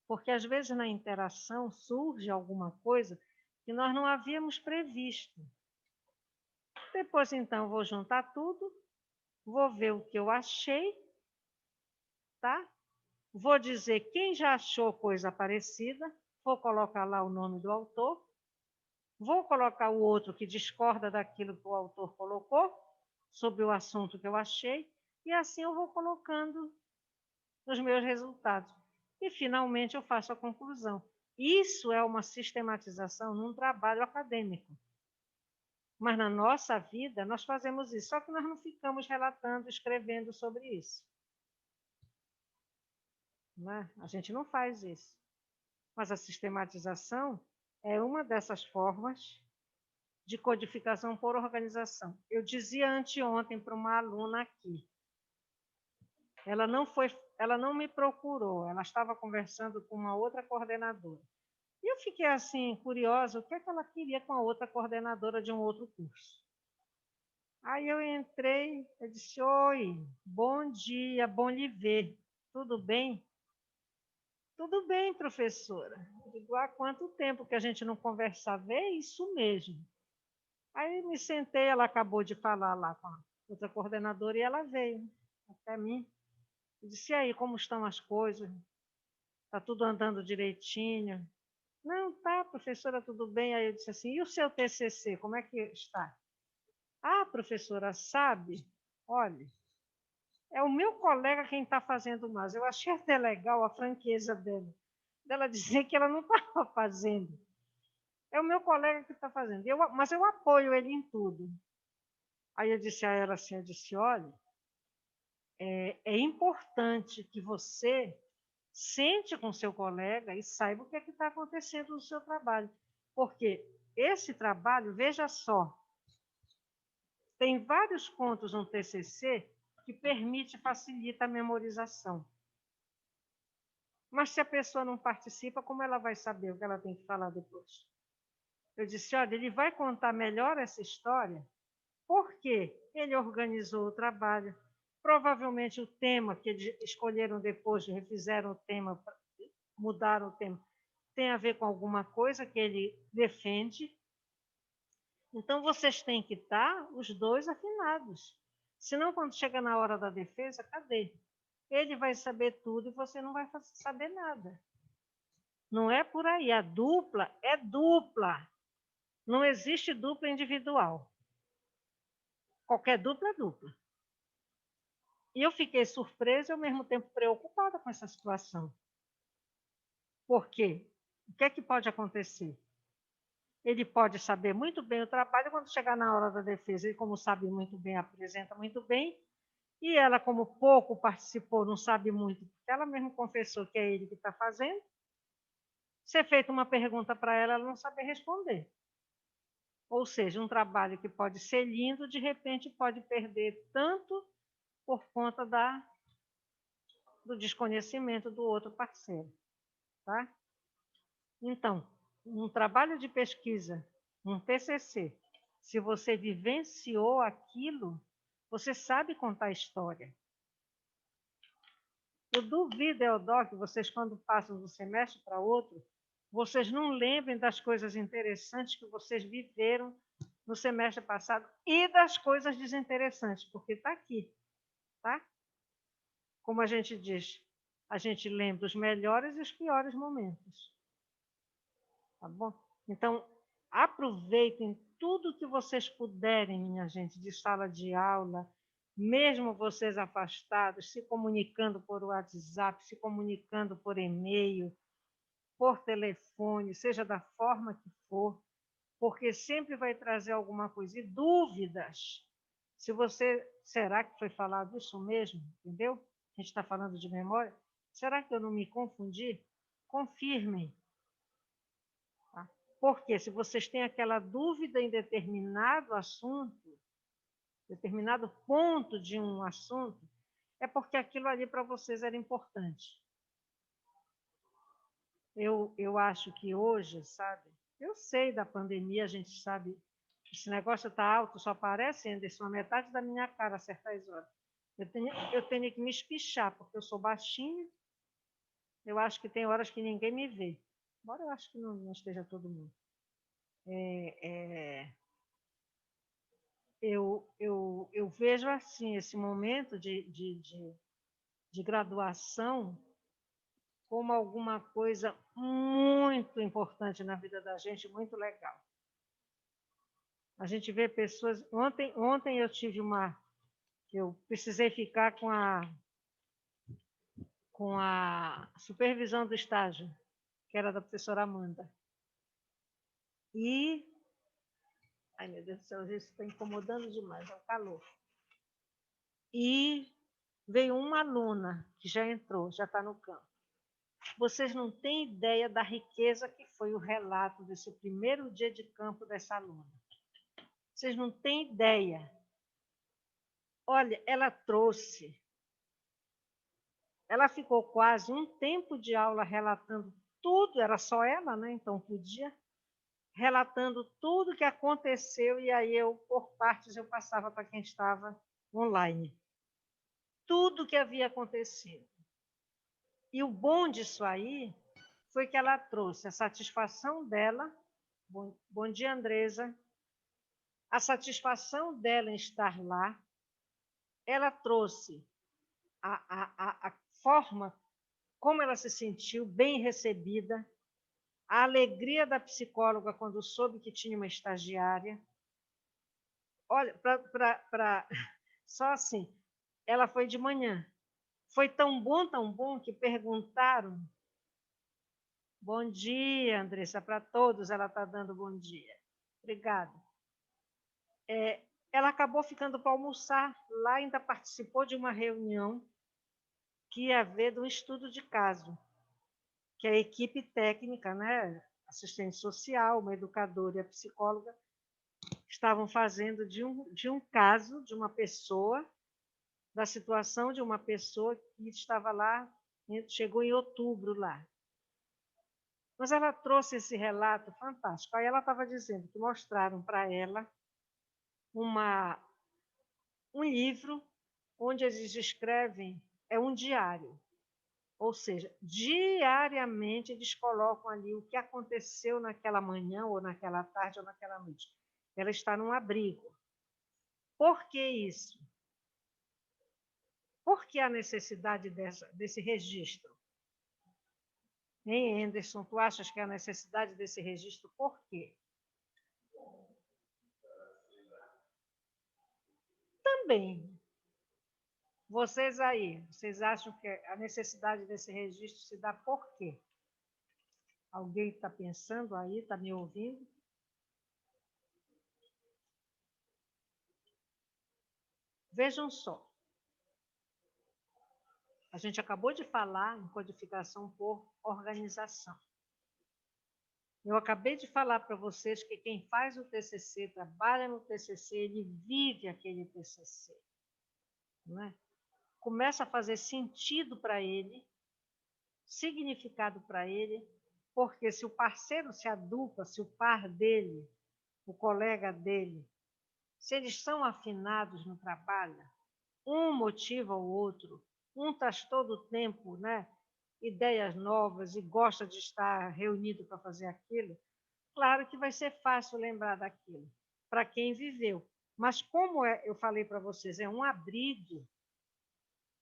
Porque, às vezes, na interação surge alguma coisa que nós não havíamos previsto. Depois, então, vou juntar tudo, vou ver o que eu achei, tá? Vou dizer quem já achou coisa parecida, vou colocar lá o nome do autor, vou colocar o outro que discorda daquilo que o autor colocou, sobre o assunto que eu achei, e assim eu vou colocando os meus resultados. E, finalmente, eu faço a conclusão. Isso é uma sistematização num trabalho acadêmico. Mas na nossa vida, nós fazemos isso, só que nós não ficamos relatando, escrevendo sobre isso. Né? A gente não faz isso. Mas a sistematização é uma dessas formas de codificação por organização. Eu dizia anteontem para uma aluna aqui, ela não me procurou, ela estava conversando com uma outra coordenadora. E eu fiquei assim, curiosa, o que é que ela queria com a outra coordenadora de um outro curso. Aí eu entrei, eu disse, oi, bom dia, bom lhe ver, tudo bem? Tudo bem, professora. Eu digo, há quanto tempo que a gente não conversava? É isso mesmo. Aí me sentei, ela acabou de falar lá outra coordenadora, e ela veio até mim e disse: e aí, como estão as coisas? Está tudo andando direitinho? Não, tá, professora, tudo bem. Aí eu disse assim: e o seu TCC, como é que está? Ah, professora, sabe? Olha, é o meu colega quem está fazendo mais. Eu achei até legal a franqueza dela dizer que ela não estava fazendo. É o meu colega que está fazendo. Mas eu apoio ele em tudo. Aí eu disse a ela assim, eu disse, olha, é importante que você sente com seu colega e saiba o que é que está acontecendo no seu trabalho. Porque esse trabalho, veja só, tem vários pontos no TCC que permite, facilita a memorização. Mas se a pessoa não participa, como ela vai saber o que ela tem que falar depois? Eu disse, olha, ele vai contar melhor essa história porque ele organizou o trabalho. Provavelmente o tema que eles escolheram depois, refizeram o tema, mudaram o tema, tem a ver com alguma coisa que ele defende. Então, vocês têm que estar os dois afinados. Senão, quando chega na hora da defesa, cadê? Ele vai saber tudo e você não vai saber nada. Não é por aí. A dupla é dupla. Não existe dupla individual. Qualquer dupla é dupla. E eu fiquei surpresa e, ao mesmo tempo, preocupada com essa situação. Por quê? O que é que pode acontecer? Ele pode saber muito bem o trabalho, quando chegar na hora da defesa, ele, como sabe muito bem, apresenta muito bem, e ela, como pouco participou, não sabe muito, porque ela mesmo confessou que é ele que está fazendo, ser feita uma pergunta para ela, ela não sabe responder. Ou seja, um trabalho que pode ser lindo, de repente pode perder tanto por conta do desconhecimento do outro parceiro. Tá? Então, um trabalho de pesquisa, um TCC, se você vivenciou aquilo, você sabe contar a história. Eu duvido, Eudó, que vocês, quando passam de um semestre para outro, vocês não lembrem das coisas interessantes que vocês viveram no semestre passado e das coisas desinteressantes, porque está aqui, tá? Como a gente diz, a gente lembra os melhores e os piores momentos. Tá bom? Então, aproveitem tudo que vocês puderem, minha gente, de sala de aula, mesmo vocês afastados, se comunicando por WhatsApp, se comunicando por e-mail, por telefone, seja da forma que for, porque sempre vai trazer alguma coisa. E dúvidas. Se você, será que foi falado isso mesmo? Entendeu? A gente está falando de memória. Será que eu não me confundi? Confirmem. Tá? Porque se vocês têm aquela dúvida em determinado assunto, determinado ponto de um assunto, é porque aquilo ali para vocês era importante. Eu acho que hoje, sabe, eu sei da pandemia, a gente sabe, esse negócio está alto, só aparece, Anderson, a metade da minha cara a certas horas. Eu tenho que me espichar, porque eu sou baixinha, eu acho que tem horas que ninguém me vê. Embora eu acho que não esteja todo mundo. Eu vejo assim, esse momento de graduação como alguma coisa muito importante na vida da gente, muito legal. A gente vê pessoas... Ontem eu tive eu precisei ficar com a supervisão do estágio, que era da professora Amanda. E... Ai, meu Deus do céu, isso está incomodando demais, é o calor. E veio uma aluna que já entrou, já está no campo. Vocês não têm ideia da riqueza que foi o relato desse primeiro dia de campo dessa aluna. Vocês não têm ideia. Olha, ela trouxe. Ela ficou quase um tempo de aula relatando tudo, era só ela, né? Então podia, relatando tudo que aconteceu, e aí eu, por partes, eu passava para quem estava online. Tudo que havia acontecido. E o bom disso aí foi que ela trouxe a satisfação dela. Bom dia, Andresa. A satisfação dela em estar lá, ela trouxe a forma como ela se sentiu bem recebida, a alegria da psicóloga quando soube que tinha uma estagiária. Olha, só assim, ela foi de manhã. Foi tão bom, que perguntaram. Bom dia, Andressa, para todos ela está dando bom dia. Obrigada. Ela acabou ficando para almoçar. Lá ainda participou de uma reunião que ia haver de um estudo de caso, que a equipe técnica, né, assistente social, uma educadora e a psicóloga, estavam fazendo de um caso de uma pessoa, da situação de uma pessoa que estava lá, chegou em outubro lá. Mas ela trouxe esse relato fantástico. Aí ela estava dizendo que mostraram para ela um livro onde eles escrevem, é um diário. Ou seja, diariamente eles colocam ali o que aconteceu naquela manhã, ou naquela tarde, ou naquela noite. Ela está num abrigo. Por que isso? Por que a necessidade desse registro? Hein, Anderson, tu achas que a necessidade desse registro, por quê? Também. Vocês aí, vocês acham que a necessidade desse registro se dá por quê? Alguém está pensando aí, está me ouvindo? Vejam só. A gente acabou de falar em codificação por organização. Eu acabei de falar para vocês que quem faz o TCC, trabalha no TCC, ele vive aquele TCC. Não é? Começa a fazer sentido para ele, significado para ele, porque se o parceiro, se a dupla, se o par dele, o colega dele, se eles são afinados no trabalho, um motiva o outro, um traz todo o tempo, né, ideias novas e gosta de estar reunido para fazer aquilo, claro que vai ser fácil lembrar daquilo, para quem viveu. Mas como eu falei para vocês, é um abrigo,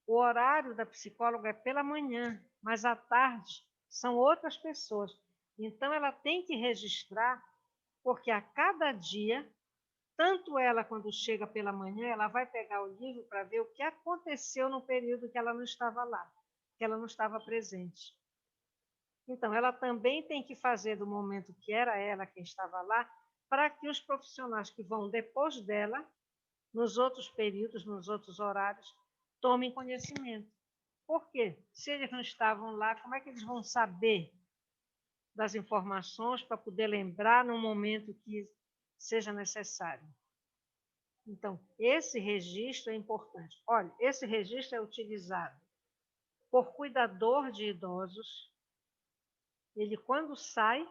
o horário da psicóloga é pela manhã, mas à tarde são outras pessoas. Então, ela tem que registrar, porque a cada dia, tanto ela, quando chega pela manhã, ela vai pegar o livro para ver o que aconteceu no período que ela não estava lá, que ela não estava presente. Então, ela também tem que fazer do momento que era ela quem estava lá, para que os profissionais que vão depois dela, nos outros períodos, nos outros horários, tomem conhecimento. Por quê? Se eles não estavam lá, como é que eles vão saber das informações para poder lembrar no momento que seja necessário? Então, esse registro é importante. Olha, esse registro é utilizado por cuidador de idosos. Ele, quando sai,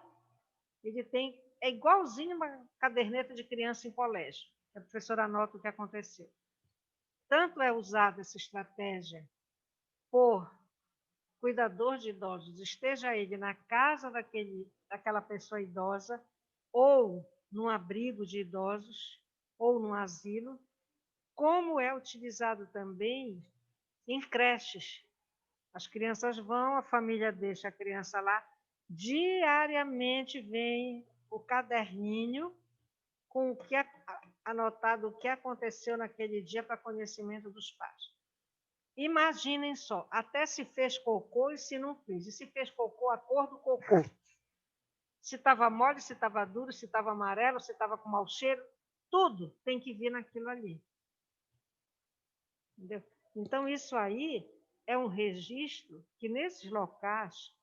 ele tem... É igualzinho uma caderneta de criança em colégio. A professora anota o que aconteceu. Tanto é usada essa estratégia por cuidador de idosos, esteja ele na casa daquela pessoa idosa, ou num abrigo de idosos, ou num asilo, como é utilizado também em creches. As crianças vão, a família deixa a criança lá, diariamente vem o caderninho com o que anotado o que aconteceu naquele dia para conhecimento dos pais. Imaginem só, até se fez cocô e se não fez. E se fez cocô, a cor do cocô. Se estava mole, se estava duro, se estava amarelo, se estava com mau cheiro, tudo tem que vir naquilo ali. Entendeu? Então, isso aí é um registro que, nesses locais,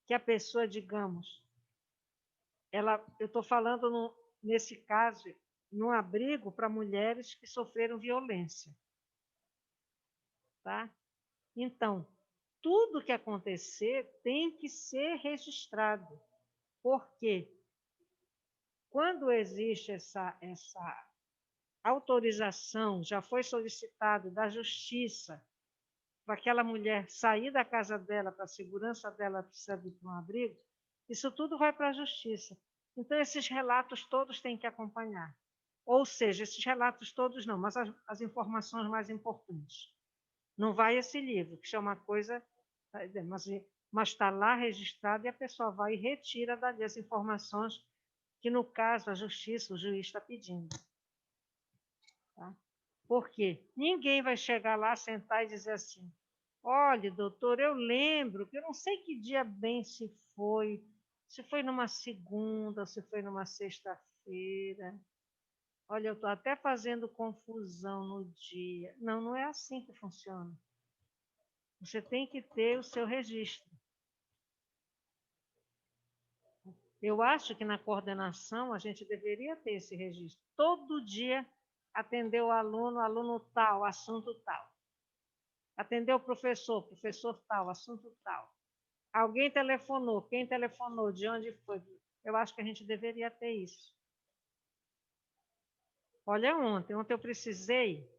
que a pessoa, digamos, eu estou falando, nesse caso, num abrigo para mulheres que sofreram violência. Tá? Então, tudo que acontecer tem que ser registrado. Por quê? Quando existe essa autorização, já foi solicitado da justiça para aquela mulher sair da casa dela, para a segurança dela, precisa ir para um abrigo, isso tudo vai para a justiça. Então, esses relatos todos têm que acompanhar. Ou seja, esses relatos todos não, mas as informações mais importantes. Não vai esse livro, que é uma coisa, mas está lá registrado e a pessoa vai e retira dali as informações que, no caso, a justiça, o juiz está pedindo. Tá? Por quê? Ninguém vai chegar lá, sentar e dizer assim, olha, doutor, eu lembro que eu não sei que dia bem se foi numa segunda, se foi numa sexta-feira. Olha, eu estou até fazendo confusão no dia. Não, não é assim que funciona. Você tem que ter o seu registro. Eu acho que na coordenação a gente deveria ter esse registro. Todo dia atender o aluno tal, assunto tal. Atender o professor tal, assunto tal. Alguém telefonou, quem telefonou, de onde foi? Eu acho que a gente deveria ter isso. Olha, ontem eu precisei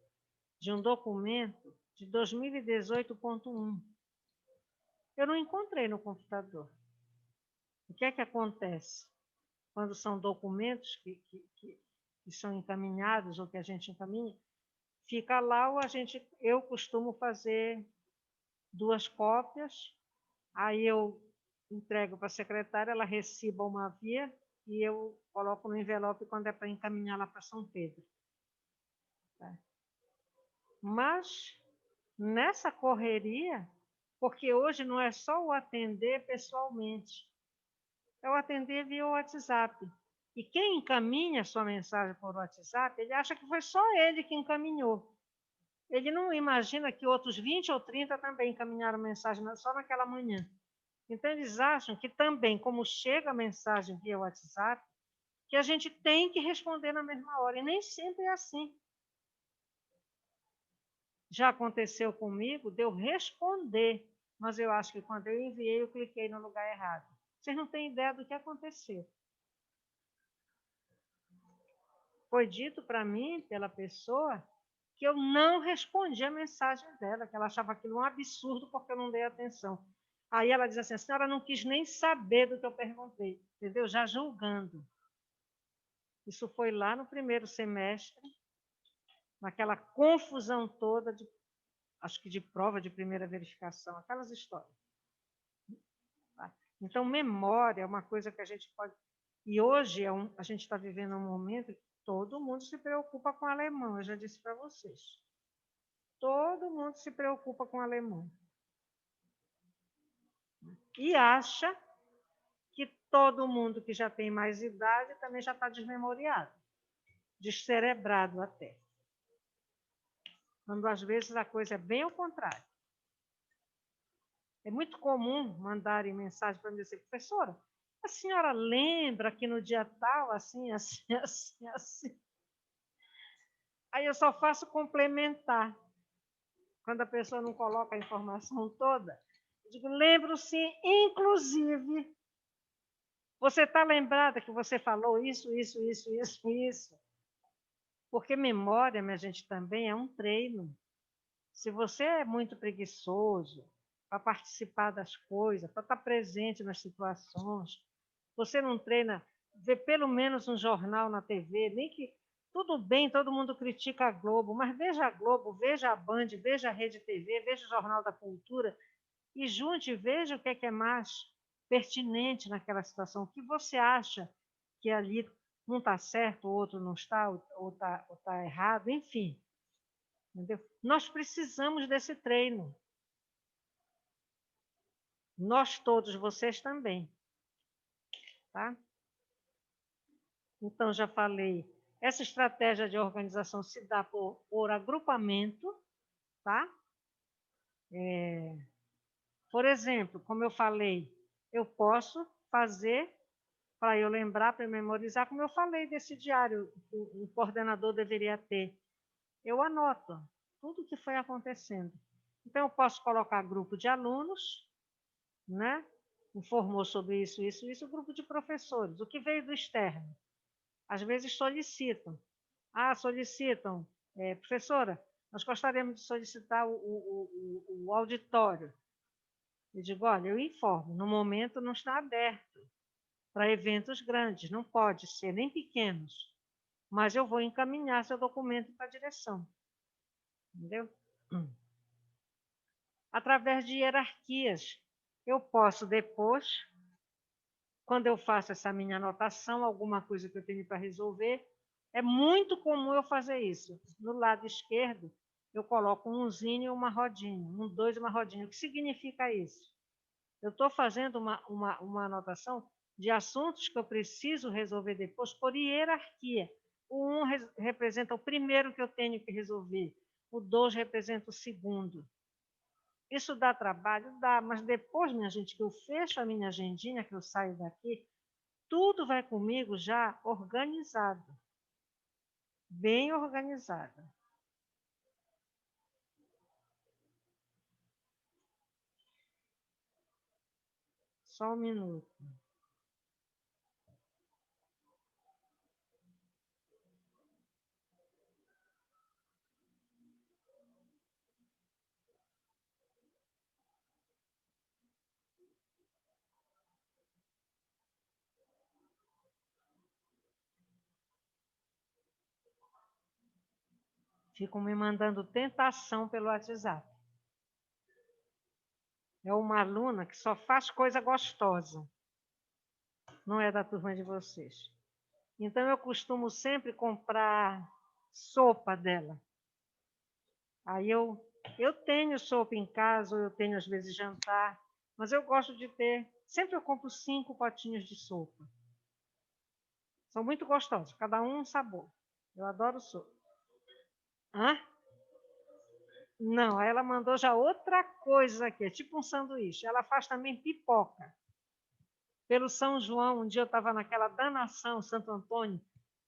de um documento de 2018.1. Eu não encontrei no computador. O que é que acontece? Quando são documentos que são encaminhados ou que a gente encaminha, fica lá ou eu costumo fazer 2 cópias, aí eu entrego para a secretária, ela reciba uma via e eu coloco no envelope quando é para encaminhar lá para São Pedro. Tá? Mas nessa correria, porque hoje não é só o atender pessoalmente, é o atender via WhatsApp. E quem encaminha a sua mensagem por WhatsApp, ele acha que foi só ele que encaminhou. Ele não imagina que outros 20 ou 30 também encaminharam mensagem só naquela manhã. Então, eles acham que também, como chega a mensagem via WhatsApp, que a gente tem que responder na mesma hora. E nem sempre é assim. Já aconteceu comigo de eu responder, mas eu acho que quando eu enviei, eu cliquei no lugar errado. Vocês não têm ideia do que aconteceu. Foi dito para mim, pela pessoa, que eu não respondi a mensagem dela, que ela achava aquilo um absurdo porque eu não dei atenção. Aí ela diz assim, a senhora não quis nem saber do que eu perguntei, entendeu? Já julgando. Isso foi lá no primeiro semestre, naquela confusão toda, acho que de prova de primeira verificação, aquelas histórias. Tá? Então, memória é uma coisa que a gente pode... E hoje a gente está vivendo um momento que todo mundo se preocupa com o alemão, eu já disse para vocês. Todo mundo se preocupa com o alemão. E acha que todo mundo que já tem mais idade também já está desmemoriado, descerebrado até. Quando às vezes a coisa é bem ao contrário. É muito comum mandarem mensagem para mim dizer, professora, a senhora lembra que no dia tal, assim, assim, assim, assim? Aí eu só faço complementar. Quando a pessoa não coloca a informação toda, eu digo, lembro sim, inclusive, você está lembrada que você falou isso, isso, isso, isso, isso? Porque memória, minha gente, também é um treino. Se você é muito preguiçoso para participar das coisas, para estar presente nas situações, você não treina, vê pelo menos um jornal na TV, nem que tudo bem, todo mundo critica a Globo, mas veja a Globo, veja a Band, veja a Rede TV, veja o Jornal da Cultura e junte e veja o que é mais pertinente naquela situação. O que você acha que ali um está certo, o outro não está, ou está errado, enfim. Entendeu? Nós precisamos desse treino. Nós todos, vocês também. Tá? Então, já falei, essa estratégia de organização se dá por agrupamento, tá? Por exemplo, como eu falei, eu posso fazer, para eu lembrar, para eu memorizar, como eu falei desse diário, o coordenador deveria ter. Eu anoto tudo o que foi acontecendo. Então, eu posso colocar grupo de alunos, né? Informou sobre isso, isso, isso, o grupo de professores, o que veio do externo. Às vezes solicitam. Solicitam, professora, nós gostaríamos de solicitar o auditório. Eu digo, olha, eu informo, no momento não está aberto para eventos grandes, não pode ser, nem pequenos. mas eu vou encaminhar seu documento para a direção. Entendeu? Através de hierarquias. Eu posso depois, quando eu faço essa minha anotação, alguma coisa que eu tenho para resolver, é muito comum eu fazer isso. No lado esquerdo, eu coloco um umzinho e uma rodinha, um 2 e uma rodinha. O que significa isso? Eu estou fazendo uma anotação de assuntos que eu preciso resolver depois por hierarquia. O 1 representa o primeiro que eu tenho que resolver, o 2 representa o segundo. Isso dá trabalho? Dá, mas depois, minha gente, que eu fecho a minha agendinha, que eu saio daqui, tudo vai comigo já organizado, bem organizado. Só um minuto. Ficam me mandando tentação pelo WhatsApp. É uma aluna que só faz coisa gostosa. Não é da turma de vocês. Então, eu costumo sempre comprar sopa dela. Aí eu tenho sopa em casa, ou eu tenho às vezes jantar, mas eu gosto de ter. Sempre eu compro 5 potinhos de sopa. São muito gostosos, cada um sabor. Eu adoro sopa. Hã? Não, ela mandou já outra coisa aqui, é tipo um sanduíche. Ela faz também pipoca. Pelo São João, um dia eu estava naquela danação, Santo Antônio,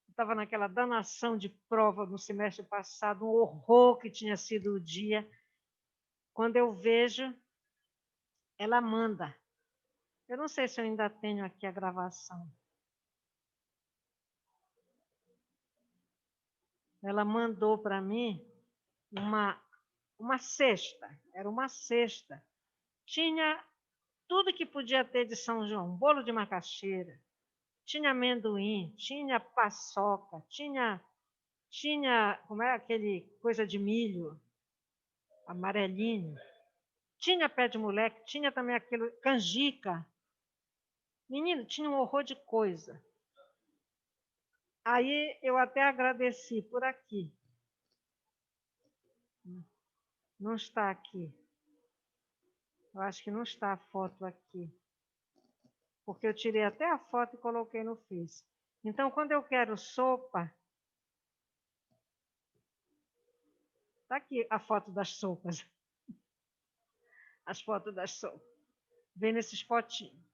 estava naquela danação de prova no semestre passado, um horror que tinha sido o dia. Quando eu vejo, ela manda. Eu não sei se eu ainda tenho aqui a gravação. Ela mandou para mim uma cesta, era uma cesta. Tinha tudo que podia ter de São João, bolo de macaxeira, tinha amendoim, tinha paçoca, tinha como é aquele coisa de milho, amarelinho, tinha pé de moleque, tinha também aquele canjica. Menino, tinha um horror de coisa. Aí eu até agradeci por aqui. Não está aqui. Eu acho que não está a foto aqui. Porque eu tirei até a foto e coloquei no Face. Então, quando eu quero sopa, está aqui a foto das sopas. As fotos das sopas. Vem nesses potinhos.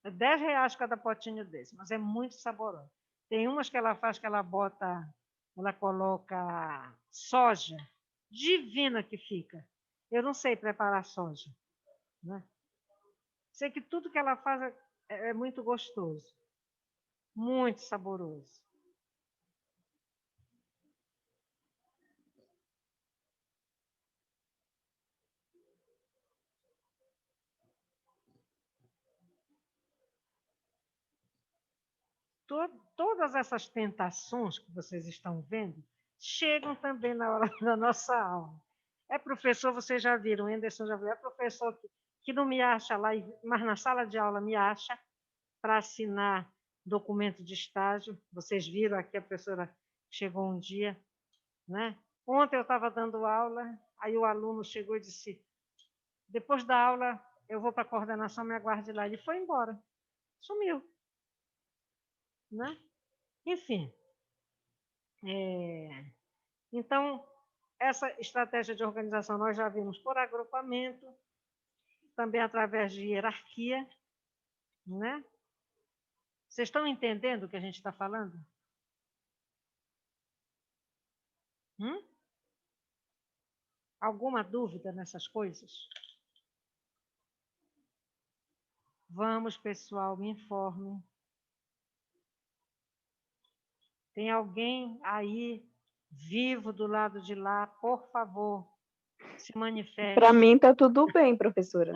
É R$10 cada potinho desse, mas é muito saboroso. Tem umas que ela faz que ela coloca soja. Divina que fica. Eu não sei preparar soja, né? Sei que tudo que ela faz é muito gostoso. Muito saboroso. Todas essas tentações que vocês estão vendo chegam também na hora da nossa aula. É professor, vocês já viram, o Anderson já viu, é professor que não me acha lá, mas na sala de aula me acha para assinar documento de estágio. Vocês viram aqui, a professora chegou um dia, né? Ontem eu estava dando aula, aí o aluno chegou e disse, depois da aula eu vou para a coordenação, me aguarde lá. Ele foi embora, sumiu, né? Enfim, então, essa estratégia de organização nós já vimos por agrupamento, também através de hierarquia, né? Vocês estão entendendo o que a gente está falando? Alguma dúvida nessas coisas? Vamos, pessoal, me informem. Tem alguém aí vivo do lado de lá? Por favor, se manifeste. Para mim está tudo bem, professora.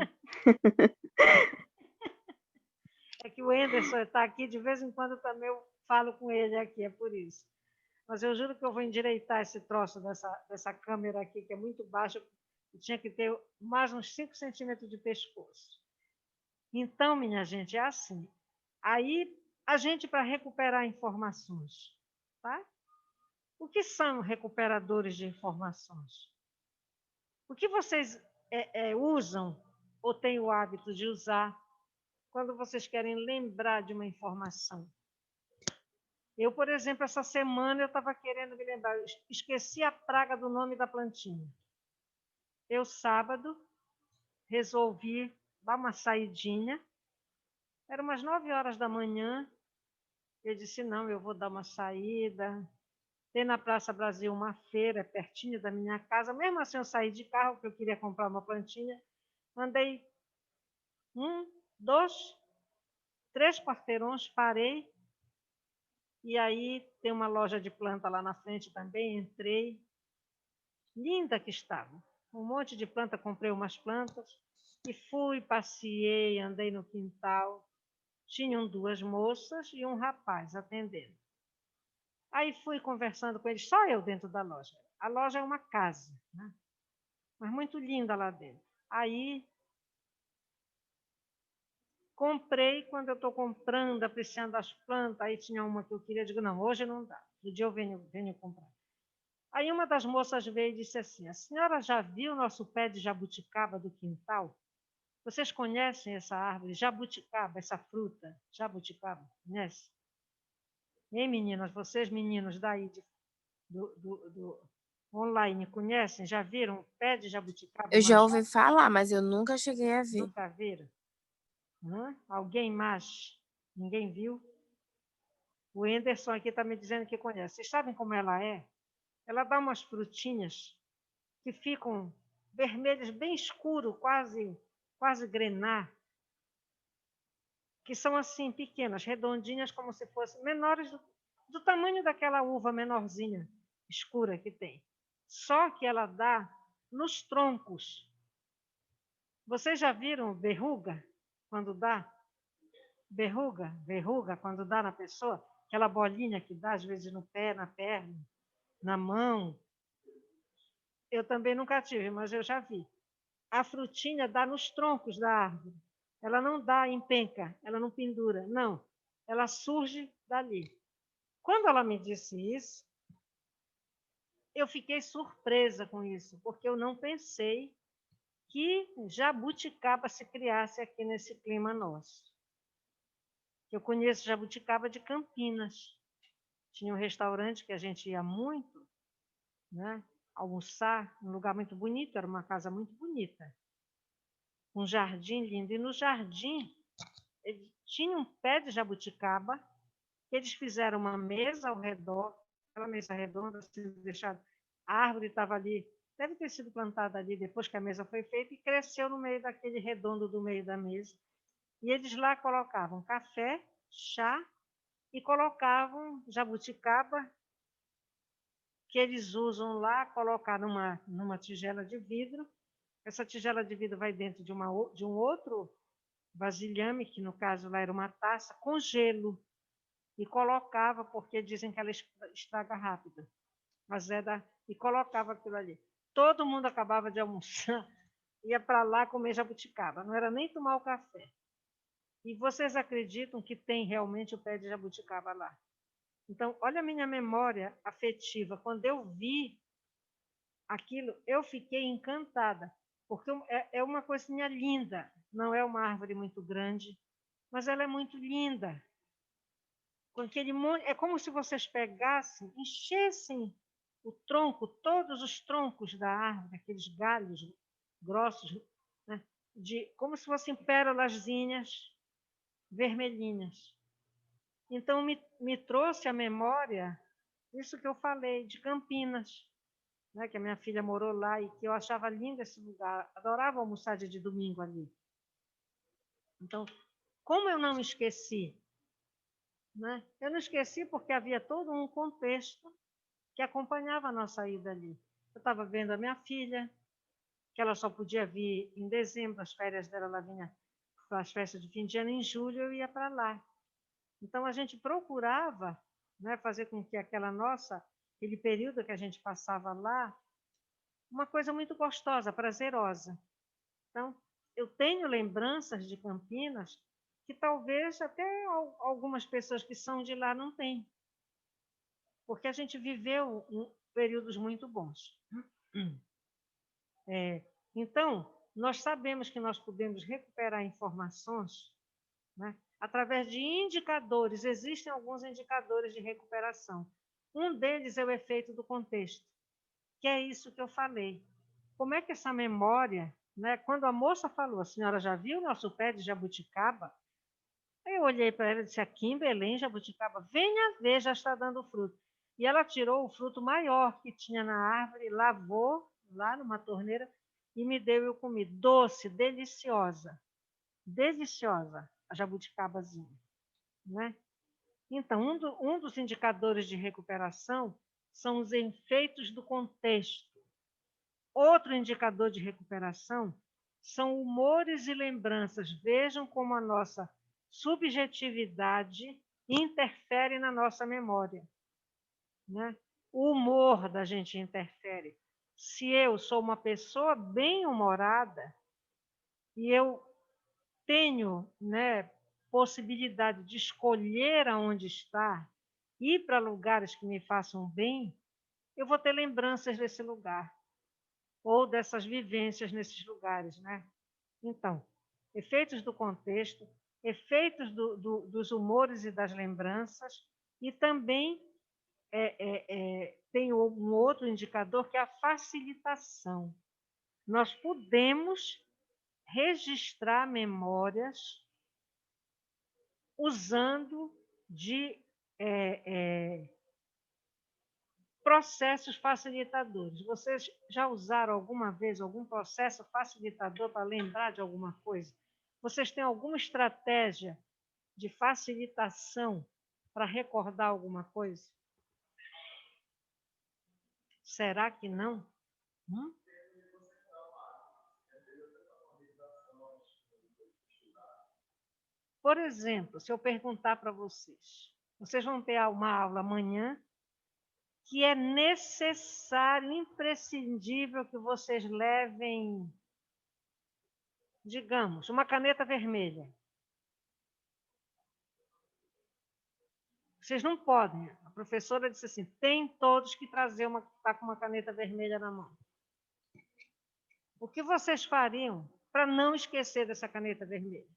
É que o Anderson está aqui, de vez em quando também eu falo com ele aqui, é por isso. Mas eu juro que eu vou endireitar esse troço dessa câmera aqui, que é muito baixa, eu tinha que ter mais uns 5 centímetros de pescoço. Então, minha gente, é assim. Aí, a gente, para recuperar informações, tá? O que são recuperadores de informações? O que vocês usam ou têm o hábito de usar quando vocês querem lembrar de uma informação? Eu, por exemplo, essa semana eu estava querendo me lembrar, eu esqueci a praga do nome da plantinha. Eu, sábado, resolvi dar uma saidinha. Era umas 9 horas da manhã. Eu disse, não, eu vou dar uma saída. Tem na Praça Brasil uma feira, pertinho da minha casa. Mesmo assim, eu saí de carro, porque eu queria comprar uma plantinha. Andei 1, 2, 3 quarteirões, parei. E aí tem uma loja de planta lá na frente também, entrei. Linda que estava. Um monte de planta, comprei umas plantas. E fui, passeei, andei no quintal. Tinham 2 moças e um rapaz atendendo. Aí fui conversando com eles, só eu dentro da loja. A loja é uma casa, né? Mas muito linda lá dentro. Aí comprei, quando eu estou comprando, apreciando as plantas, aí tinha uma que eu queria, digo, não, hoje não dá, no dia eu venho comprar. Aí uma das moças veio e disse assim, a senhora já viu o nosso pé de jabuticaba do quintal? Vocês conhecem essa árvore, jabuticaba, essa fruta, jabuticaba, conhece? Ei, meninas, vocês meninos daí do online, conhecem? Já viram pé de jabuticaba? Eu já ouvi falar, mas eu nunca cheguei a ver. Nunca viram? Alguém mais? Ninguém viu? O Anderson aqui está me dizendo que conhece. Vocês sabem como ela é? Ela dá umas frutinhas que ficam vermelhas, bem escuro, quase grená, que são assim, pequenas, redondinhas, como se fossem menores do tamanho daquela uva menorzinha, escura que tem. Só que ela dá nos troncos. Vocês já viram verruga quando dá? Verruga quando dá na pessoa? Aquela bolinha que dá às vezes no pé, na perna, na mão. Eu também nunca tive, mas eu já vi. A frutinha dá nos troncos da árvore. Ela não dá em penca, ela não pendura, não. Ela surge dali. Quando ela me disse isso, eu fiquei surpresa com isso, porque eu não pensei que jabuticaba se criasse aqui nesse clima nosso. Eu conheço jabuticaba de Campinas. Tinha um restaurante que a gente ia muito, né, almoçar, um lugar muito bonito, era uma casa muito bonita. Um jardim lindo. E no jardim tinha um pé de jabuticaba, que eles fizeram uma mesa ao redor, aquela mesa redonda, assim, deixada. A árvore estava ali, deve ter sido plantada ali depois que a mesa foi feita, e cresceu no meio daquele redondo do meio da mesa. E eles lá colocavam café, chá, e colocavam jabuticaba, que eles usam lá, colocar numa tigela de vidro. Essa tigela de vidro vai dentro de um outro vasilhame, que no caso lá era uma taça, com gelo. E colocava, porque dizem que ela estraga rápido. Mas e colocava aquilo ali. Todo mundo acabava de almoçar, ia para lá comer jabuticaba. Não era nem tomar o café. E vocês acreditam que tem realmente o pé de jabuticaba lá? Então, olha a minha memória afetiva. Quando eu vi aquilo, eu fiquei encantada, porque é uma coisinha linda. Não é uma árvore muito grande, mas ela é muito linda. Com aquele monte, é como se vocês pegassem, enchessem o tronco, todos os troncos da árvore, aqueles galhos grossos, né, como se fossem pérolazinhas vermelhinhas. Então, me trouxe à memória isso que eu falei, de Campinas, né, que a minha filha morou lá e que eu achava lindo esse lugar, adorava almoçar de domingo ali. Então, como eu não esqueci? Né? Eu não esqueci porque havia todo um contexto que acompanhava a nossa ida ali. Eu estava vendo a minha filha, que ela só podia vir em dezembro, as férias dela ela vinha para as festas de fim de ano, em julho eu ia para lá. Então, a gente procurava, né, fazer com que aquele período que a gente passava lá, uma coisa muito gostosa, prazerosa. Então, eu tenho lembranças de Campinas que talvez até algumas pessoas que são de lá não têm, porque a gente viveu períodos muito bons. Então, nós sabemos que nós podemos recuperar informações, né, através de indicadores. Existem alguns indicadores de recuperação. Um deles é o efeito do contexto, que é isso que eu falei. Como é que essa memória, né, quando a moça falou, a senhora já viu o nosso pé de jabuticaba? Aí eu olhei para ela e disse, aqui em Belém, jabuticaba, venha ver, já está dando fruto. E ela tirou o fruto maior que tinha na árvore, lavou lá numa torneira e me deu e eu comi. Doce, deliciosa. Deliciosa, a jabuticabazinha. Né? Então, um dos indicadores de recuperação são os efeitos do contexto. Outro indicador de recuperação são humores e lembranças. Vejam como a nossa subjetividade interfere na nossa memória. Né? O humor da gente interfere. Se eu sou uma pessoa bem-humorada e eu tenho, né, possibilidade de escolher aonde estar, ir para lugares que me façam bem, eu vou ter lembranças desse lugar ou dessas vivências nesses lugares, né? Então, efeitos do contexto, efeitos dos humores e das lembranças, e também tem um outro indicador que é a facilitação. Nós podemos registrar memórias usando de processos facilitadores. Vocês já usaram alguma vez algum processo facilitador para lembrar de alguma coisa? Vocês têm alguma estratégia de facilitação para recordar alguma coisa? Será que não? Por exemplo, se eu perguntar para vocês, vocês vão ter uma aula amanhã que é necessário, imprescindível que vocês levem, digamos, uma caneta vermelha. Vocês não podem. A professora disse assim, tem todos que estar com uma caneta vermelha na mão. O que vocês fariam para não esquecer dessa caneta vermelha?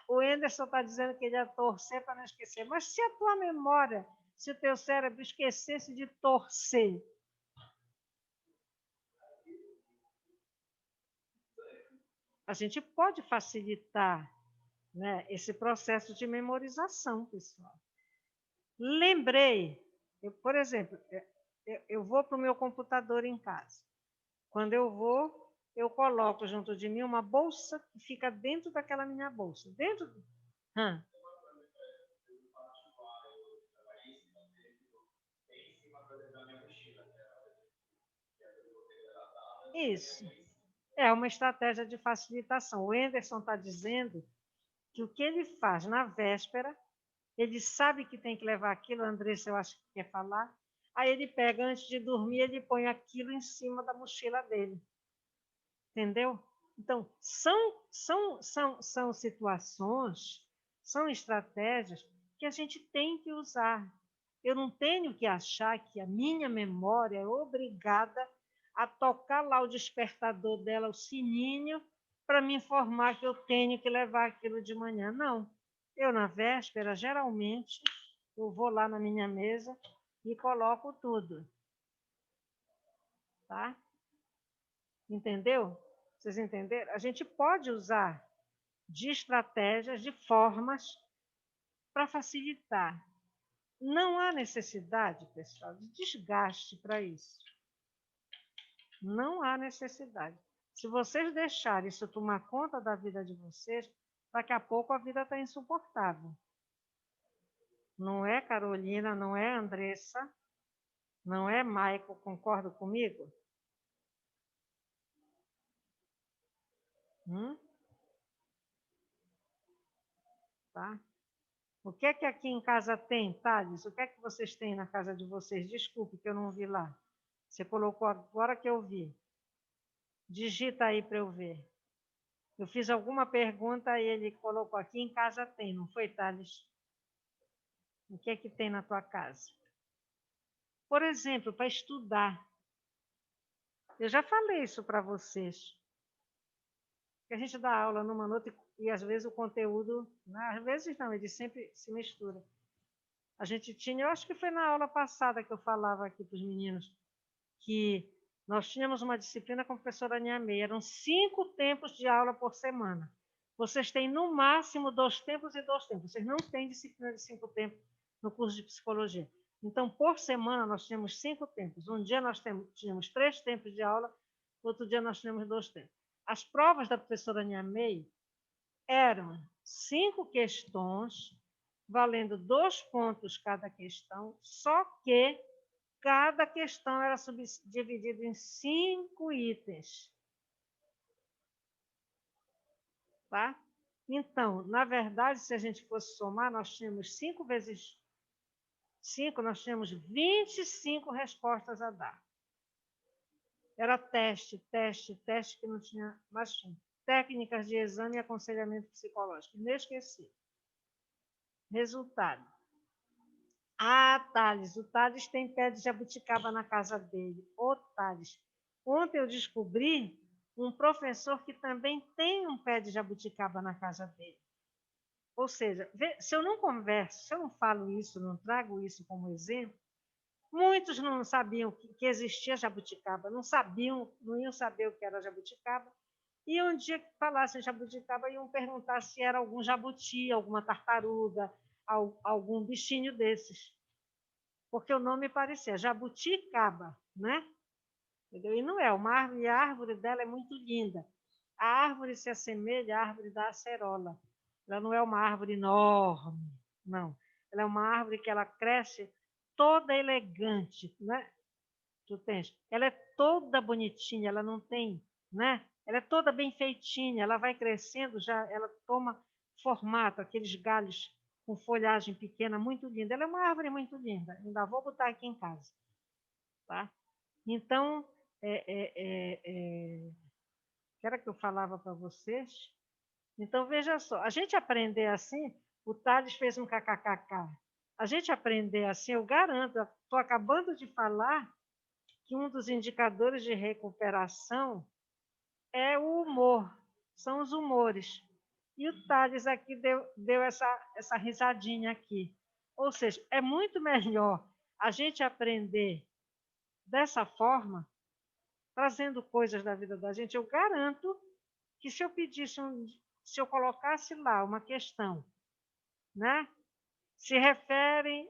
O Anderson está dizendo que ele ia torcer para não esquecer. Mas se a tua memória, se o teu cérebro esquecesse de torcer, a gente pode facilitar, né, esse processo de memorização, pessoal. Lembrei, por exemplo, eu vou para o meu computador em casa. Quando eu vou, eu coloco junto de mim uma bolsa que fica dentro daquela minha bolsa. Dentro. Isso. É uma estratégia de facilitação. O Anderson está dizendo que o que ele faz na véspera, ele sabe que tem que levar aquilo, a Andressa, eu acho que quer falar, aí ele pega, antes de dormir, ele põe aquilo em cima da mochila dele. Entendeu? Então, são situações, são estratégias que a gente tem que usar. Eu não tenho que achar que a minha memória é obrigada a tocar lá o despertador dela, o sininho, para me informar que eu tenho que levar aquilo de manhã. Não. Eu, na véspera, geralmente, eu vou lá na minha mesa e coloco tudo. Tá? Entendeu? Vocês entenderam? A gente pode usar de estratégias, de formas para facilitar. Não há necessidade, pessoal, de desgaste para isso. Não há necessidade. Se vocês deixarem isso tomar conta da vida de vocês, daqui a pouco a vida está insuportável. Não é, Carolina? Não é, Andressa? Não é, Maico? Concorda comigo? Tá? O que é que aqui em casa tem, Thales? O que é que vocês têm na casa de vocês? Desculpe que eu não vi lá. Você colocou agora que eu vi. Digita aí para eu ver. Eu fiz alguma pergunta e ele colocou aqui em casa tem, não foi, Thales? O que é que tem na tua casa? Por exemplo, para estudar. Eu já falei isso para vocês. Que a gente dá aula numa nota e às vezes o conteúdo, às vezes não, ele sempre se mistura. A gente tinha, eu acho que foi na aula passada que eu falava aqui para os meninos, que nós tínhamos uma disciplina com a professora Niamei, eram 5 tempos de aula por semana. Vocês têm no máximo 2 tempos e 2 tempos. Vocês não têm disciplina de 5 tempos no curso de psicologia. Então, por semana, nós tínhamos 5 tempos. Um dia nós tínhamos 3 tempos de aula, outro dia nós tínhamos 2 tempos. As provas da professora Niamei eram 5 questões, valendo 2 pontos cada questão, só que cada questão era subdividida em 5 itens. Tá? Então, na verdade, se a gente fosse somar, nós tínhamos 5 vezes 5, nós tínhamos 25 respostas a dar. Era teste que não tinha mais fim. Técnicas de exame e aconselhamento psicológico. Inesquecível. Resultado. Thales, o Thales tem pé de jabuticaba na casa dele. Ô, Thales, ontem eu descobri um professor que também tem um pé de jabuticaba na casa dele. Ou seja, se eu não converso, se eu não falo isso, não trago isso como exemplo, muitos não sabiam que existia jabuticaba, não iam saber o que era jabuticaba, e um dia que falassem jabuticaba, iam perguntar se era algum jabuti, alguma tartaruga, algum bichinho desses. Porque o nome parecia jabuticaba, né? Entendeu? E não é uma árvore, e a árvore dela é muito linda. A árvore se assemelha à árvore da acerola. Ela não é uma árvore enorme, não. Ela é uma árvore que ela cresce toda elegante, né? Tu tens. Ela é toda bonitinha, ela não tem, né? Ela é toda bem feitinha, ela vai crescendo, já ela toma formato, aqueles galhos com folhagem pequena, muito linda. Ela é uma árvore muito linda. Ainda vou botar aqui em casa, tá? Então, que era que eu falava para vocês? Então, veja só, a gente aprender assim, o Thales fez um kkkk. A gente aprender assim, eu garanto, estou acabando de falar que um dos indicadores de recuperação é o humor, são os humores. E o Thales aqui deu essa risadinha aqui. Ou seja, é muito melhor a gente aprender dessa forma, trazendo coisas da vida da gente. Eu garanto que se eu pedisse, se eu colocasse lá uma questão, né, se refere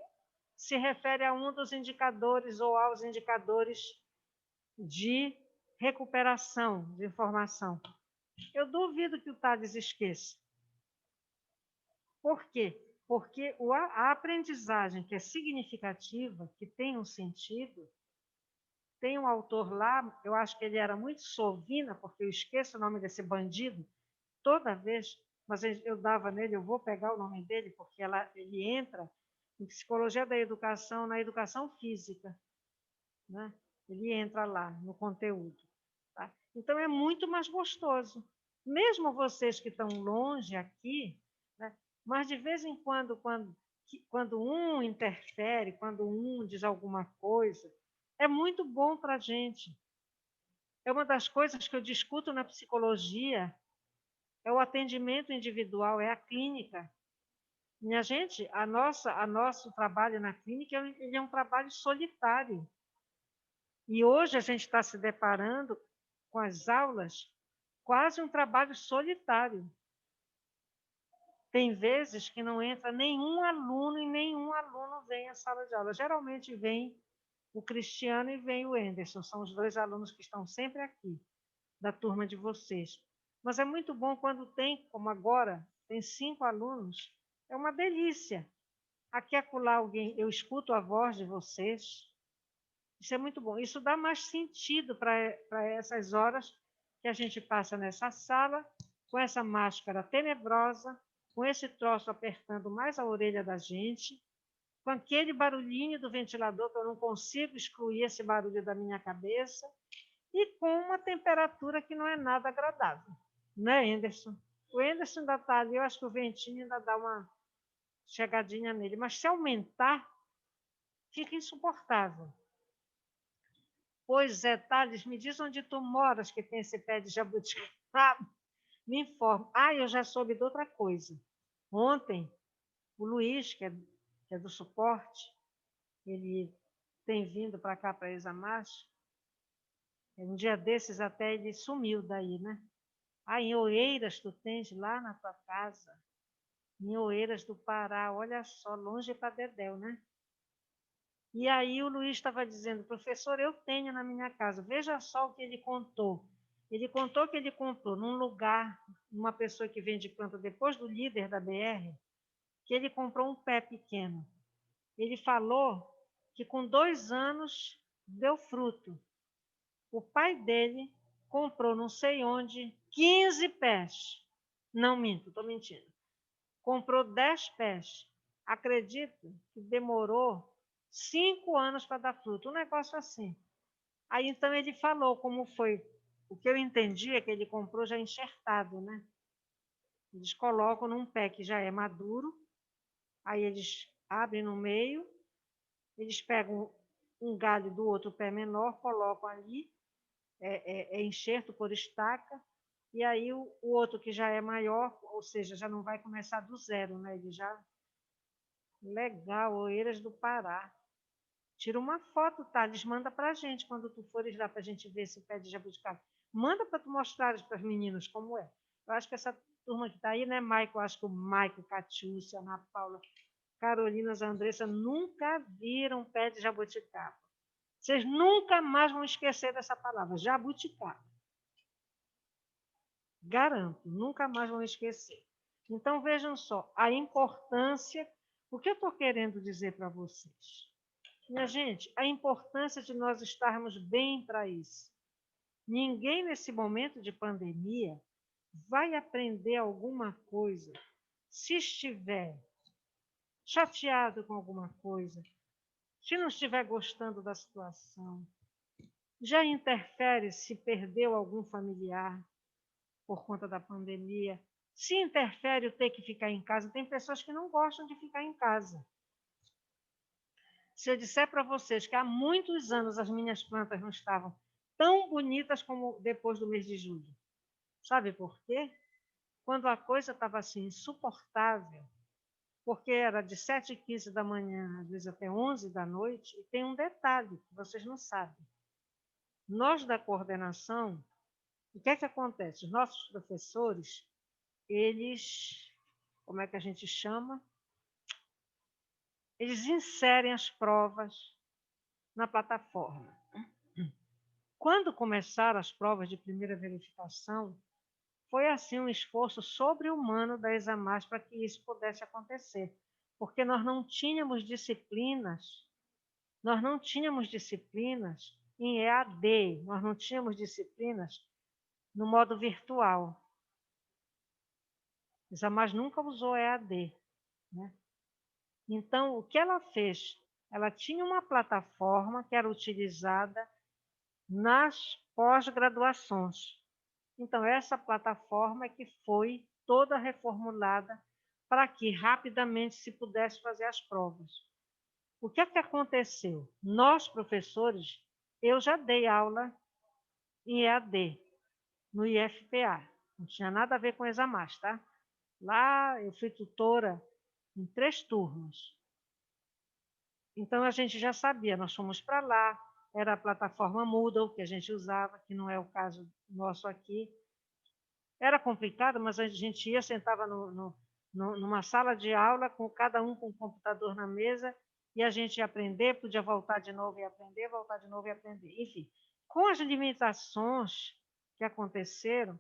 a um dos indicadores ou aos indicadores de recuperação de informação. Eu duvido que o Thales esqueça. Por quê? Porque a aprendizagem que é significativa, que tem um sentido, tem um autor lá, eu acho que ele era muito Sovina, porque eu esqueço o nome desse bandido, toda vez, mas eu dava nele, eu vou pegar o nome dele, porque ele entra em psicologia da educação, na educação física, né? Ele entra lá no conteúdo. Tá? Então, é muito mais gostoso. Mesmo vocês que estão longe aqui, né? Mas de vez em quando um interfere, quando um diz alguma coisa, é muito bom para a gente. É uma das coisas que eu discuto na psicologia, é o atendimento individual, é a clínica. Minha gente, nosso trabalho na clínica ele é um trabalho solitário. E hoje a gente está se deparando com as aulas quase um trabalho solitário. Tem vezes que não entra nenhum aluno e nenhum aluno vem à sala de aula. Geralmente vem o Cristiano e vem o Anderson, são os 2 alunos que estão sempre aqui, da turma de vocês. Mas é muito bom quando tem, como agora, tem 5 alunos, é uma delícia. Aqui acolá alguém, eu escuto a voz de vocês, isso é muito bom. Isso dá mais sentido para essas horas que a gente passa nessa sala com essa máscara tenebrosa, com esse troço apertando mais a orelha da gente, com aquele barulhinho do ventilador, que eu não consigo excluir esse barulho da minha cabeça, e com uma temperatura que não é nada agradável. Né, Anderson? O Anderson ainda está ali, eu acho que o ventinho ainda dá uma chegadinha nele, mas se aumentar, fica insuportável. Pois é, Thales, me diz onde tu moras, que tem esse pé de jabuticaba. Me informa. Ah, eu já soube de outra coisa. Ontem, o Luiz, que é do suporte, ele tem vindo para cá, para a Examarcha. Um dia desses até ele sumiu daí, né? Ah, em Oeiras tu tens lá na tua casa. Em Oeiras do Pará, olha só, longe para Dedéu, né? E aí o Luiz estava dizendo, professor, eu tenho na minha casa. Veja só o que ele contou. Ele contou que ele comprou num lugar, uma pessoa que vende planta depois do líder da BR, que ele comprou um pé pequeno. Ele falou que com 2 anos deu fruto. O pai dele comprou não sei onde 15 pés. Não minto, estou mentindo. Comprou 10 pés. Acredito que demorou 5 anos para dar fruto. Um negócio assim. Aí então ele falou como foi. O que eu entendi é que ele comprou já enxertado, né? Eles colocam num pé que já é maduro, aí eles abrem no meio, eles pegam um galho do outro pé menor, colocam ali, é enxerto por estaca, e aí o outro que já é maior, ou seja, já não vai começar do zero, né? Ele já... Legal, Oeiras do Pará. Tira uma foto, Thales, manda para a gente quando tu fores lá para a gente ver esse pé de jabuticaba. Manda para tu mostrar para as meninas como é. Eu acho que essa turma que está aí, né, Maico? Eu acho que o Maico, Catiúcia, Ana Paula, Carolina, Andressa, nunca viram pé de jabuticaba. Vocês nunca mais vão esquecer dessa palavra, jabuticaba. Garanto, nunca mais vão esquecer. Então, vejam só, a importância... O que eu estou querendo dizer para vocês? Minha gente, a importância de nós estarmos bem para isso. Ninguém nesse momento de pandemia vai aprender alguma coisa se estiver chateado com alguma coisa, se não estiver gostando da situação. Já interfere se perdeu algum familiar por conta da pandemia. Se interfere o ter que ficar em casa, tem pessoas que não gostam de ficar em casa. Se eu disser para vocês que há muitos anos as minhas plantas não estavam tão bonitas como depois do mês de julho. Sabe por quê? Quando a coisa estava assim, insuportável, porque era de 7h15 da manhã, às vezes até 11 da noite, e tem um detalhe que vocês não sabem. Nós da coordenação, o que é que acontece? Os nossos professores, eles, como é que a gente chama? Eles inserem as provas na plataforma. Quando começaram as provas de primeira verificação, foi assim um esforço sobre-humano da Examarcha para que isso pudesse acontecer, porque nós não tínhamos disciplinas em EAD, nós não tínhamos disciplinas no modo virtual. A Examarcha nunca usou EAD, né? Então, o que ela fez? Ela tinha uma plataforma que era utilizada nas pós-graduações. Então, essa plataforma é que foi toda reformulada para que rapidamente se pudesse fazer as provas. O que é que aconteceu? Nós, professores, eu já dei aula em EAD, no IFPA. Não tinha nada a ver com Examarcha, tá? Lá eu fui tutora em 3 turmas. Então, a gente já sabia, nós fomos para lá, era a plataforma Moodle que a gente usava, que não é o caso nosso aqui. Era complicado, mas a gente ia, sentava numa sala de aula, com cada um com um computador na mesa, e a gente ia aprender, podia voltar de novo e aprender, voltar de novo e aprender. Enfim, com as limitações que aconteceram,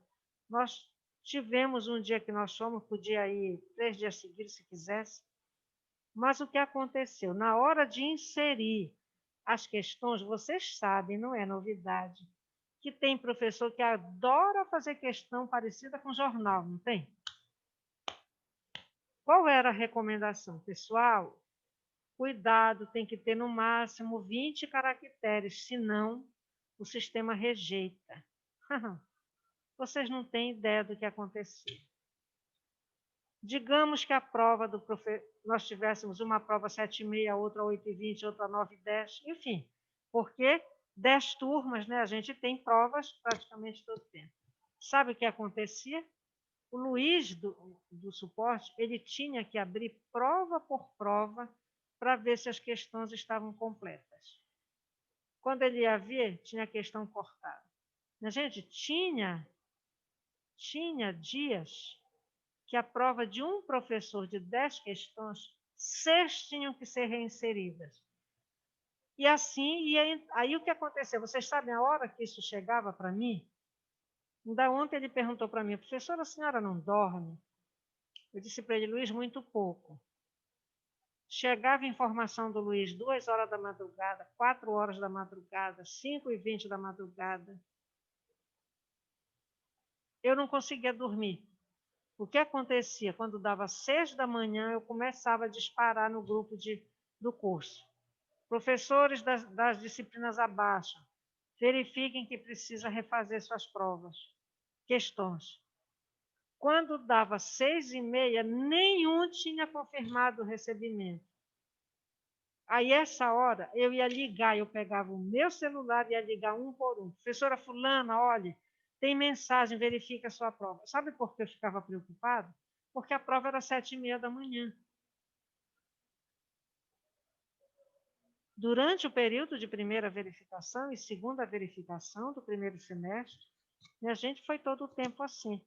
nós tivemos um dia que nós fomos, podia ir 3 dias seguidos, se quisesse, mas o que aconteceu? Na hora de inserir as questões, vocês sabem, não é novidade, que tem professor que adora fazer questão parecida com jornal, não tem? Qual era a recomendação? Pessoal, cuidado, tem que ter no máximo 20 caracteres, senão o sistema rejeita. Vocês não têm ideia do que aconteceu. Digamos que a prova do nós tivéssemos uma prova 7h30, outra 8h20, outra 9h10, enfim, porque 10 turmas, né? A gente tem provas praticamente todo tempo. Sabe o que acontecia? O Luiz do suporte, ele tinha que abrir prova por prova para ver se as questões estavam completas. Quando ele ia ver, tinha a questão cortada. A gente tinha dias que a prova de um professor de 10 questões, 6 tinham que ser reinseridas. E assim, aí o que aconteceu? Vocês sabem a hora que isso chegava para mim? Ainda ontem ele perguntou para mim, professora, a senhora não dorme? Eu disse para ele, Luiz, muito pouco. Chegava a informação do Luiz 2 horas da madrugada, 4 horas da madrugada, 5h20 da madrugada. Eu não conseguia dormir. O que acontecia? Quando dava 6 da manhã, eu começava a disparar no grupo do curso. Professores das disciplinas abaixo, verifiquem que precisa refazer suas provas, questões. Quando dava 6h30, nenhum tinha confirmado o recebimento. Aí, essa hora, eu ia ligar, eu pegava o meu celular e ia ligar um por um. Professora fulana, olha, tem mensagem, verifica a sua prova. Sabe por que eu ficava preocupado? Porque a prova era 7h30 da manhã. Durante o período de primeira verificação e segunda verificação do primeiro semestre, a gente foi todo o tempo assim.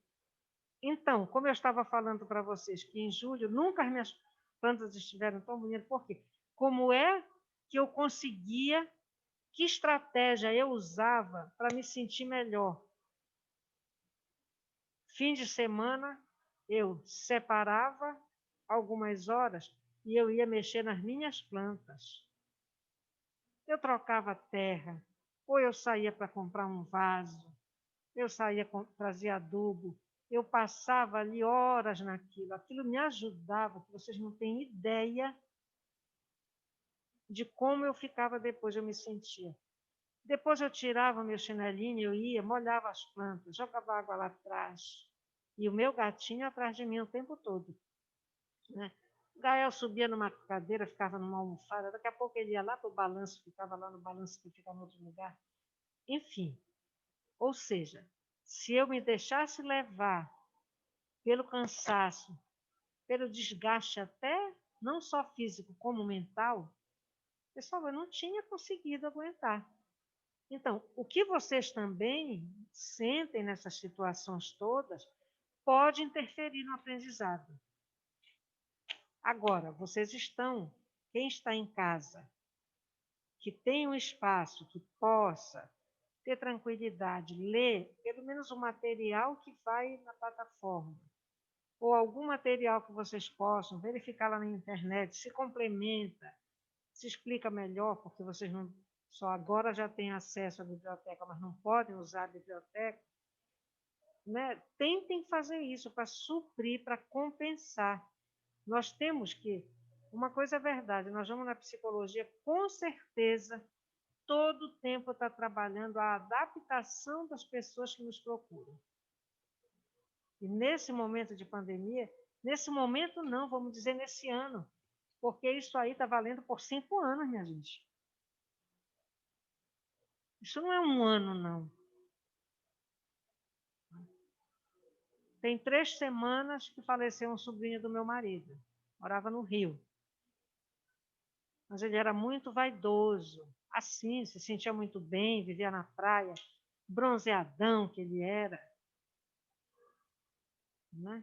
Então, como eu estava falando para vocês, que em julho nunca as minhas plantas estiveram tão bonitas, por quê? Como é que eu conseguia, que estratégia eu usava para me sentir melhor? Fim de semana, eu separava algumas horas e eu ia mexer nas minhas plantas. Eu trocava terra, ou eu saía para comprar um vaso, eu saía trazer adubo, eu passava ali horas naquilo, aquilo me ajudava, que vocês não têm ideia de como eu ficava depois, eu me sentia. Depois eu tirava meu chinelinho, eu ia, molhava as plantas, jogava água lá atrás, e o meu gatinho atrás de mim o tempo todo, né? O Gael subia numa cadeira, ficava numa almofada, daqui a pouco ele ia lá para o balanço, ficava lá no balanço que fica em outro lugar. Enfim, ou seja, se eu me deixasse levar pelo cansaço, pelo desgaste até não só físico como mental, pessoal, eu não tinha conseguido aguentar. Então, o que vocês também sentem nessas situações todas pode interferir no aprendizado. Agora, quem está em casa, que tem um espaço que possa ter tranquilidade, ler pelo menos o material que vai na plataforma, ou algum material que vocês possam verificar lá na internet, se complementa, se explica melhor, porque vocês não só agora já têm acesso à biblioteca, mas não podem usar a biblioteca, né? Tentem fazer isso para suprir, para compensar. Nós temos que, uma coisa é verdade, nós vamos na psicologia, com certeza, todo o tempo está trabalhando a adaptação das pessoas que nos procuram. E nesse momento de pandemia, nesse momento não, vamos dizer nesse ano, porque isso aí está valendo por 5 anos, minha gente. Isso não é um ano, não. Tem 3 semanas que faleceu um sobrinho do meu marido. Morava no Rio. Mas ele era muito vaidoso. Assim, se sentia muito bem, vivia na praia. Bronzeadão que ele era. Né?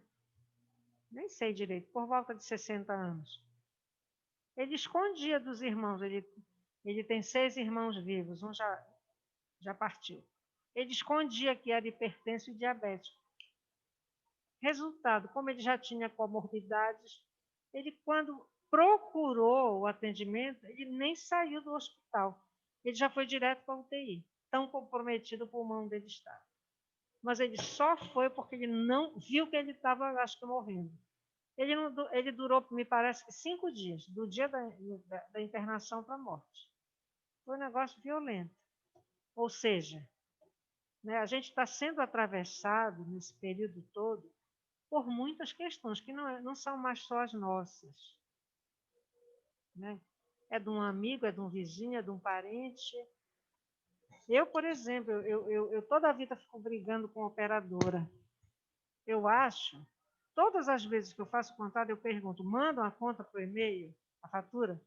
Nem sei direito, por volta de 60 anos. Ele escondia dos irmãos. Ele tem 6 irmãos vivos. Um já partiu. Ele escondia que era hipertenso e diabético. Resultado, como ele já tinha comorbidades, ele, quando procurou o atendimento, ele nem saiu do hospital. Ele já foi direto para a UTI. tão comprometido o pulmão dele estava. Mas ele só foi porque ele não viu que ele estava, acho que, morrendo. Ele durou, me parece, 5 dias, do dia da internação para a morte. Foi um negócio violento. Ou seja, né, a gente está sendo atravessado nesse período todo por muitas questões que não são mais só as nossas. Né? É de um amigo, é de um vizinho, é de um parente. Eu, por exemplo, eu toda a vida fico brigando com a operadora. Eu acho, todas as vezes que eu faço contato, eu pergunto, manda uma conta por e-mail, a fatura?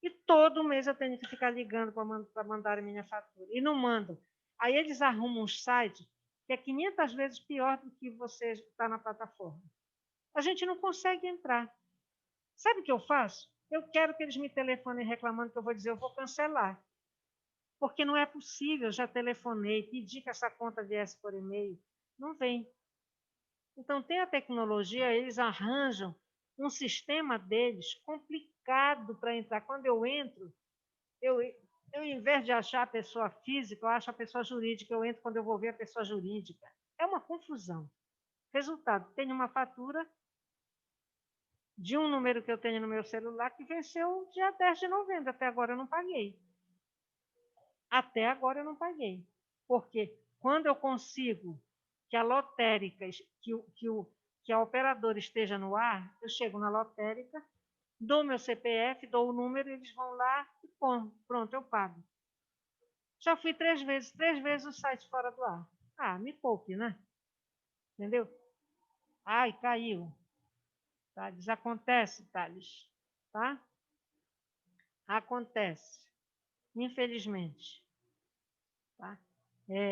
E todo mês eu tenho que ficar ligando para mandar a minha fatura. E não mandam. Aí eles arrumam um site que é 500 vezes pior do que você está na plataforma. A gente não consegue entrar. Sabe o que eu faço? Eu quero que eles me telefonem reclamando que eu vou dizer, eu vou cancelar. Porque não é possível, já telefonei, pedi que essa conta viesse por e-mail. Não vem. Então, tem a tecnologia, eles arranjam um sistema deles complicado para entrar. Quando eu entro, eu, em vez de achar a pessoa física, eu acho a pessoa jurídica. Eu entro quando eu vou ver a pessoa jurídica. É uma confusão. Resultado, tenho uma fatura de um número que eu tenho no meu celular que venceu dia 10 de novembro. Até agora eu não paguei. Até agora eu não paguei. Porque quando eu consigo que a lotérica, que a operadora esteja no ar, eu chego na lotérica, dou meu CPF, dou o número, eles vão lá e pronto, eu pago. Já fui 3 vezes o site fora do ar. Ah, me poupe, né? Entendeu? Ai, caiu. Thales, acontece, Thales. Tá? Acontece. Infelizmente. Tá?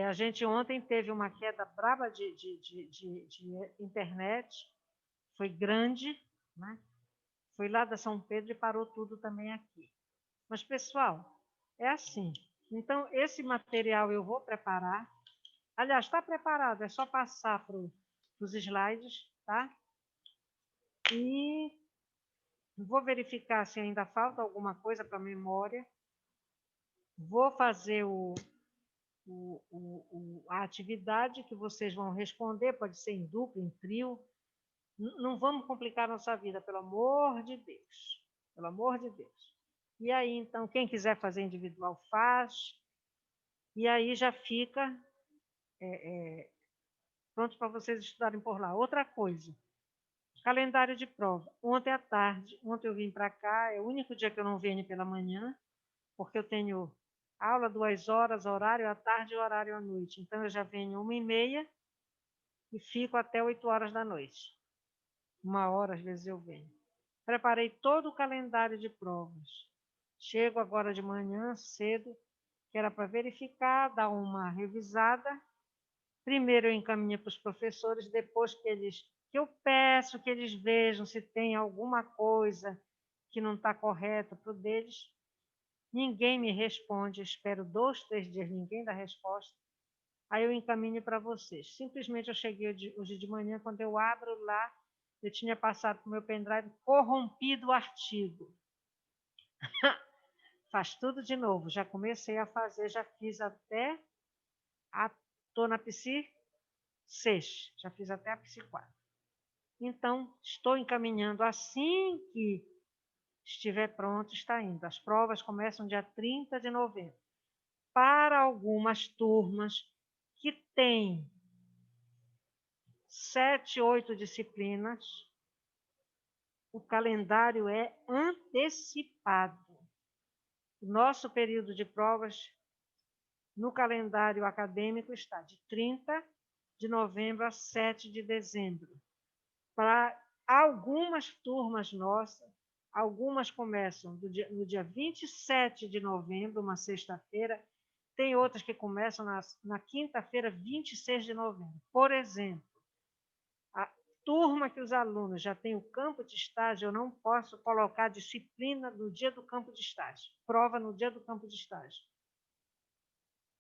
A gente ontem teve uma queda braba de internet, foi grande, né? Foi lá da São Pedro e parou tudo também aqui. Mas, pessoal, é assim. Então, esse material eu vou preparar. Aliás, está preparado, é só passar para os slides, tá? E vou verificar se ainda falta alguma coisa para a memória. Vou fazer a atividade que vocês vão responder, pode ser em duplo, em trio. Não vamos complicar nossa vida, pelo amor de Deus. Pelo amor de Deus. E aí, então, quem quiser fazer individual, faz. E aí já fica pronto para vocês estudarem por lá. Outra coisa, calendário de prova. Ontem à tarde, ontem eu vim para cá, é o único dia que eu não venho pela manhã, porque eu tenho aula 2 horas, horário à tarde e horário à noite. Então, eu já venho 1h30 e fico até 8 horas da noite. 1 hora, às vezes, eu venho. Preparei todo o calendário de provas. Chego agora de manhã, cedo, que era para verificar, dar uma revisada. Primeiro eu encaminho para os professores, depois que eu peço que eles vejam se tem alguma coisa que não está correta para o deles. Ninguém me responde, espero 2, 3 dias, ninguém dá resposta. Aí eu encaminho para vocês. Simplesmente eu cheguei hoje de manhã, quando eu abro lá, eu tinha passado para o meu pendrive corrompido o artigo. Faz tudo de novo. Já comecei a fazer, já fiz até estou na Psi 6, já fiz até a Psi 4. Então, estou encaminhando assim que estiver pronto, está indo. As provas começam dia 30 de novembro. Para algumas turmas que têm 7, 8 disciplinas, o calendário é antecipado. O nosso período de provas no calendário acadêmico está de 30 de novembro a 7 de dezembro. Para algumas turmas nossas, algumas começam no dia 27 de novembro, uma sexta-feira, tem outras que começam na quinta-feira, 26 de novembro. Por exemplo, a turma que os alunos já têm o campo de estágio, eu não posso colocar disciplina no dia do campo de estágio, prova no dia do campo de estágio.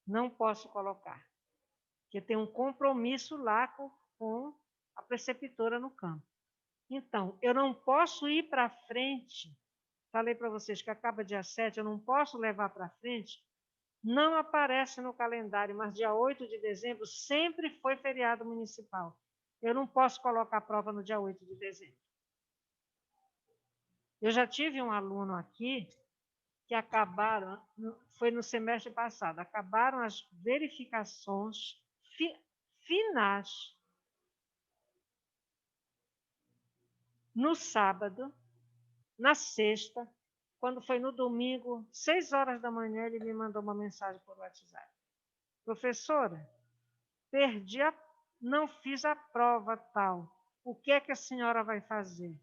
Não posso colocar, porque tem um compromisso lá com a preceptora no campo. Então, eu não posso ir para frente, falei para vocês que acaba dia 7, eu não posso levar para frente Não aparece no calendário, mas dia 8 de dezembro sempre foi feriado municipal. Eu não posso colocar a prova no dia 8 de dezembro. Eu já tive um aluno aqui que acabaram, foi no semestre passado, acabaram as verificações finais no sábado, na sexta, quando foi no domingo, 6 horas da manhã, ele me mandou uma mensagem por WhatsApp. Professora, não fiz a prova tal. O que é que a senhora vai fazer?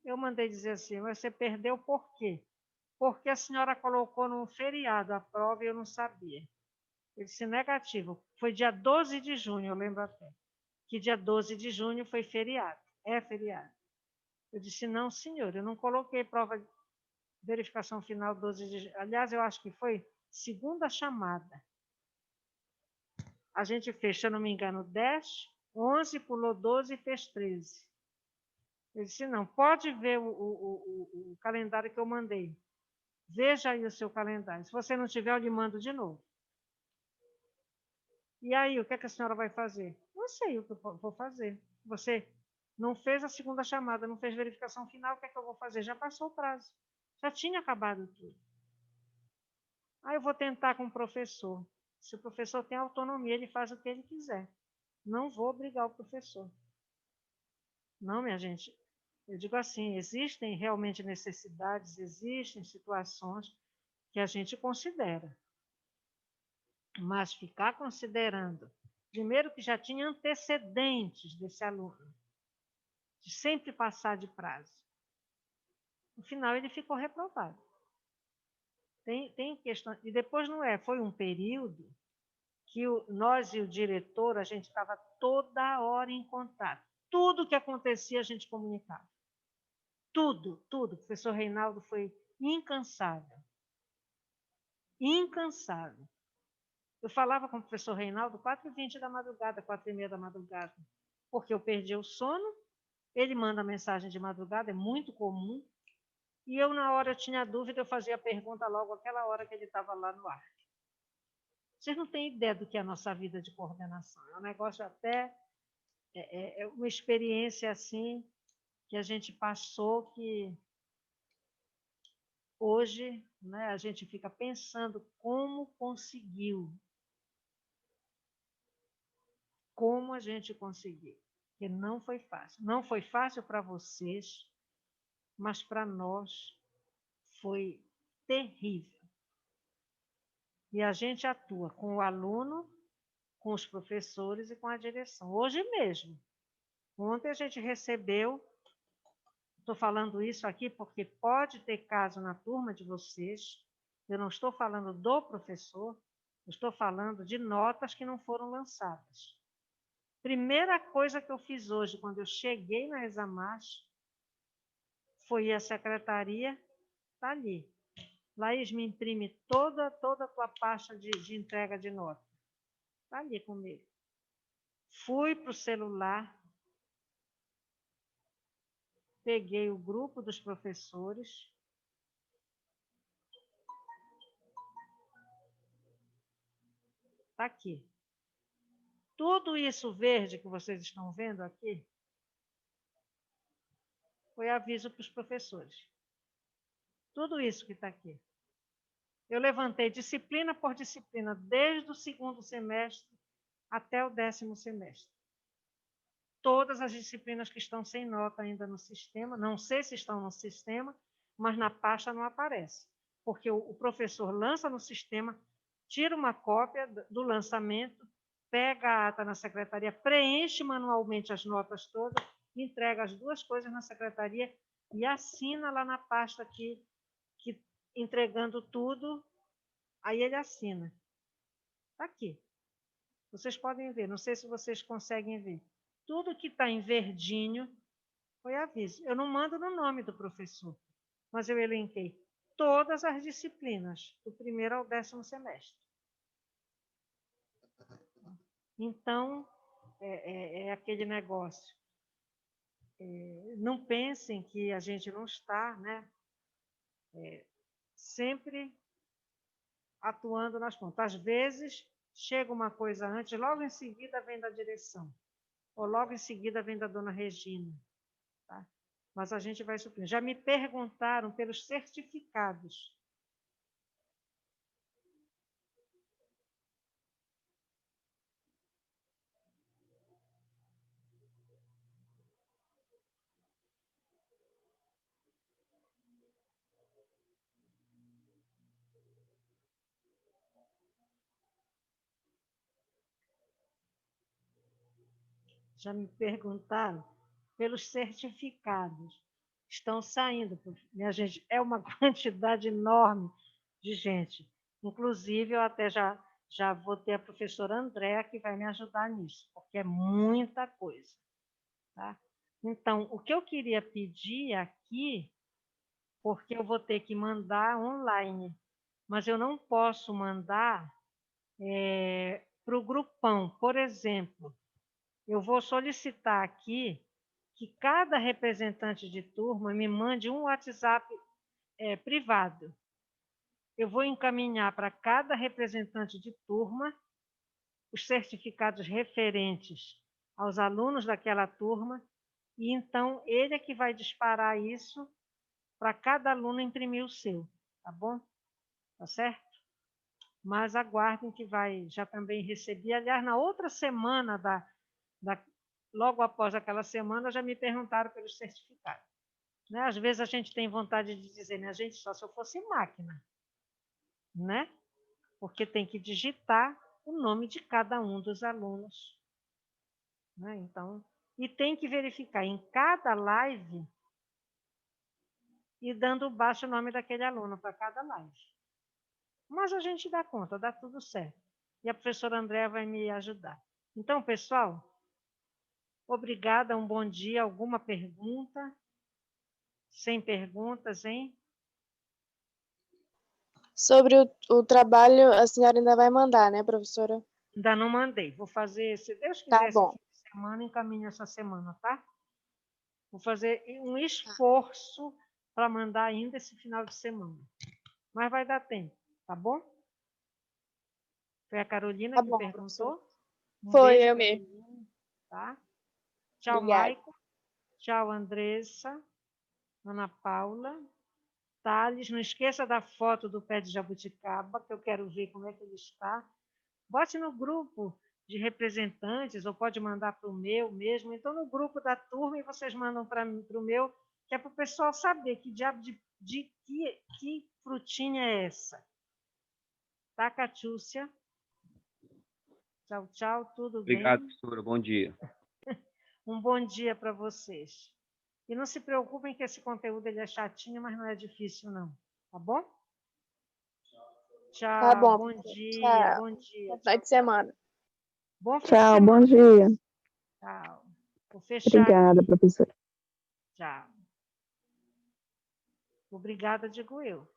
Eu mandei dizer assim, você perdeu por quê? Porque a senhora colocou num feriado a prova e eu não sabia. Ele disse, negativo. Foi dia 12 de junho, eu lembro até. Que dia 12 de junho foi feriado. É feriado. Eu disse, não, senhor, eu não coloquei prova de verificação final 12 de junho. Aliás, eu acho que foi segunda chamada. A gente fez, se eu não me engano, 10, 11, pulou 12 e fez 13. Eu disse, não, pode ver o calendário que eu mandei. Veja aí o seu calendário. Se você não tiver, eu lhe mando de novo. E aí, o que é que a senhora vai fazer? Não sei o que eu vou fazer. Você não fez a segunda chamada, não fez verificação final, o que é que eu vou fazer? Já passou o prazo. Já tinha acabado tudo. Aí eu vou tentar com o professor. Se o professor tem autonomia, ele faz o que ele quiser. Não vou obrigar o professor. Não, minha gente. Eu digo assim, existem realmente necessidades, existem situações que a gente considera. Mas ficar considerando, primeiro que já tinha antecedentes desse aluno, de sempre passar de prazo. No final, ele ficou reprovado. Tem questão. E depois não é, foi um período que nós e o diretor, a gente estava toda hora em contato. Tudo que acontecia, a gente comunicava. Tudo, tudo. O professor Reinaldo foi incansável. Incansável. Eu falava com o professor Reinaldo 4h20 da madrugada, 4h30 da madrugada, porque eu perdi o sono, ele manda mensagem de madrugada, é muito comum, e eu, na hora, eu tinha dúvida, eu fazia a pergunta logo aquela hora que ele estava lá no ar. Vocês não têm ideia do que é a nossa vida de coordenação. É um negócio até, é uma experiência assim, que a gente passou, que hoje, né, a gente fica pensando como conseguiu. Como a gente conseguiu. Porque não foi fácil. Não foi fácil para vocês, mas para nós foi terrível. E a gente atua com o aluno, com os professores e com a direção. Hoje mesmo. Ontem a gente recebeu, estou falando isso aqui porque pode ter caso na turma de vocês, eu não estou falando do professor, eu estou falando de notas que não foram lançadas. Primeira coisa que eu fiz hoje, quando eu cheguei na Examas, foi ir à secretaria, está ali. Laís, me imprime toda a tua pasta de entrega de nota. Está ali comigo. Fui para o celular, peguei o grupo dos professores, está aqui. Tudo isso verde que vocês estão vendo aqui, foi aviso para os professores. Tudo isso que está aqui. Eu levantei disciplina por disciplina, desde o segundo semestre até o 10º semestre. Todas as disciplinas que estão sem nota ainda no sistema, não sei se estão no sistema, mas na pasta não aparece, porque o professor lança no sistema, tira uma cópia do lançamento, pega a ata na secretaria, preenche manualmente as notas todas, entrega as duas coisas na secretaria e assina lá na pasta aqui, que entregando tudo, aí ele assina. Está aqui. Vocês podem ver, não sei se vocês conseguem ver. Tudo que está em verdinho foi aviso. Eu não mando no nome do professor, mas eu elenquei todas as disciplinas, do 1º ao 10º semestre. Então, é aquele negócio. Não pensem que a gente não está, né? Sempre atuando nas pontas. Às vezes, chega uma coisa antes, logo em seguida vem da direção. Ou logo em seguida vem da dona Regina. Tá? Mas a gente vai suprir. Já me perguntaram pelos certificados. Já me perguntaram pelos certificados. Estão saindo, minha gente, é uma quantidade enorme de gente. Inclusive, eu até já vou ter a professora Andréa que vai me ajudar nisso, porque é muita coisa. Tá? Então, o que eu queria pedir aqui, porque eu vou ter que mandar online, mas eu não posso mandar para o grupão. Por exemplo, eu vou solicitar aqui que cada representante de turma me mande um WhatsApp privado. Eu vou encaminhar para cada representante de turma os certificados referentes aos alunos daquela turma, e então ele é que vai disparar isso para cada aluno imprimir o seu, tá bom? Tá certo? Mas aguardem que já também recebi. Aliás, na outra semana, logo após aquela semana, já me perguntaram pelos certificados. Né? Às vezes a gente tem vontade de dizer, né? Gente, só se eu fosse máquina, né? Porque tem que digitar o nome de cada um dos alunos. Né? Então, e tem que verificar em cada live e dando baixo o nome daquele aluno para cada live. Mas a gente dá conta, dá tudo certo. E a professora Andréa vai me ajudar. Então, pessoal, obrigada, um bom dia. Alguma pergunta? Sem perguntas, hein? Sobre o trabalho, a senhora ainda vai mandar, né, professora? Ainda não mandei. Vou fazer, se Deus Tá quiser, esse bom. fim de semana, encaminho essa semana, tá? Vou fazer um esforço para mandar ainda esse final de semana. Mas vai dar tempo, tá bom? Foi a Carolina Tá que bom, perguntou? Um Foi beijo, eu mesmo. Carolina, tá? Tchau, Obrigada. Maico. Tchau, Andressa. Ana Paula. Thales, não esqueça da foto do pé de jabuticaba, que eu quero ver como é que ele está. Bote no grupo de representantes, ou pode mandar para o meu mesmo. Então, no grupo da turma, e vocês mandam para o meu, que é para o pessoal saber que diabo que frutinha é essa. Tá, Catiúcia? Tchau, tchau, tudo Obrigado, bem? professora. Bom dia. Um bom dia para vocês. E não se preocupem que esse conteúdo ele é chatinho, mas não é difícil, não. Tá bom? Tchau, Tá bom, bom professora. dia, Tchau. bom dia. Bom final de semana. Bom fim de Tchau, semana. bom dia. Tchau. Vou fechar Obrigada, aqui. professora. Tchau. Obrigada, digo eu.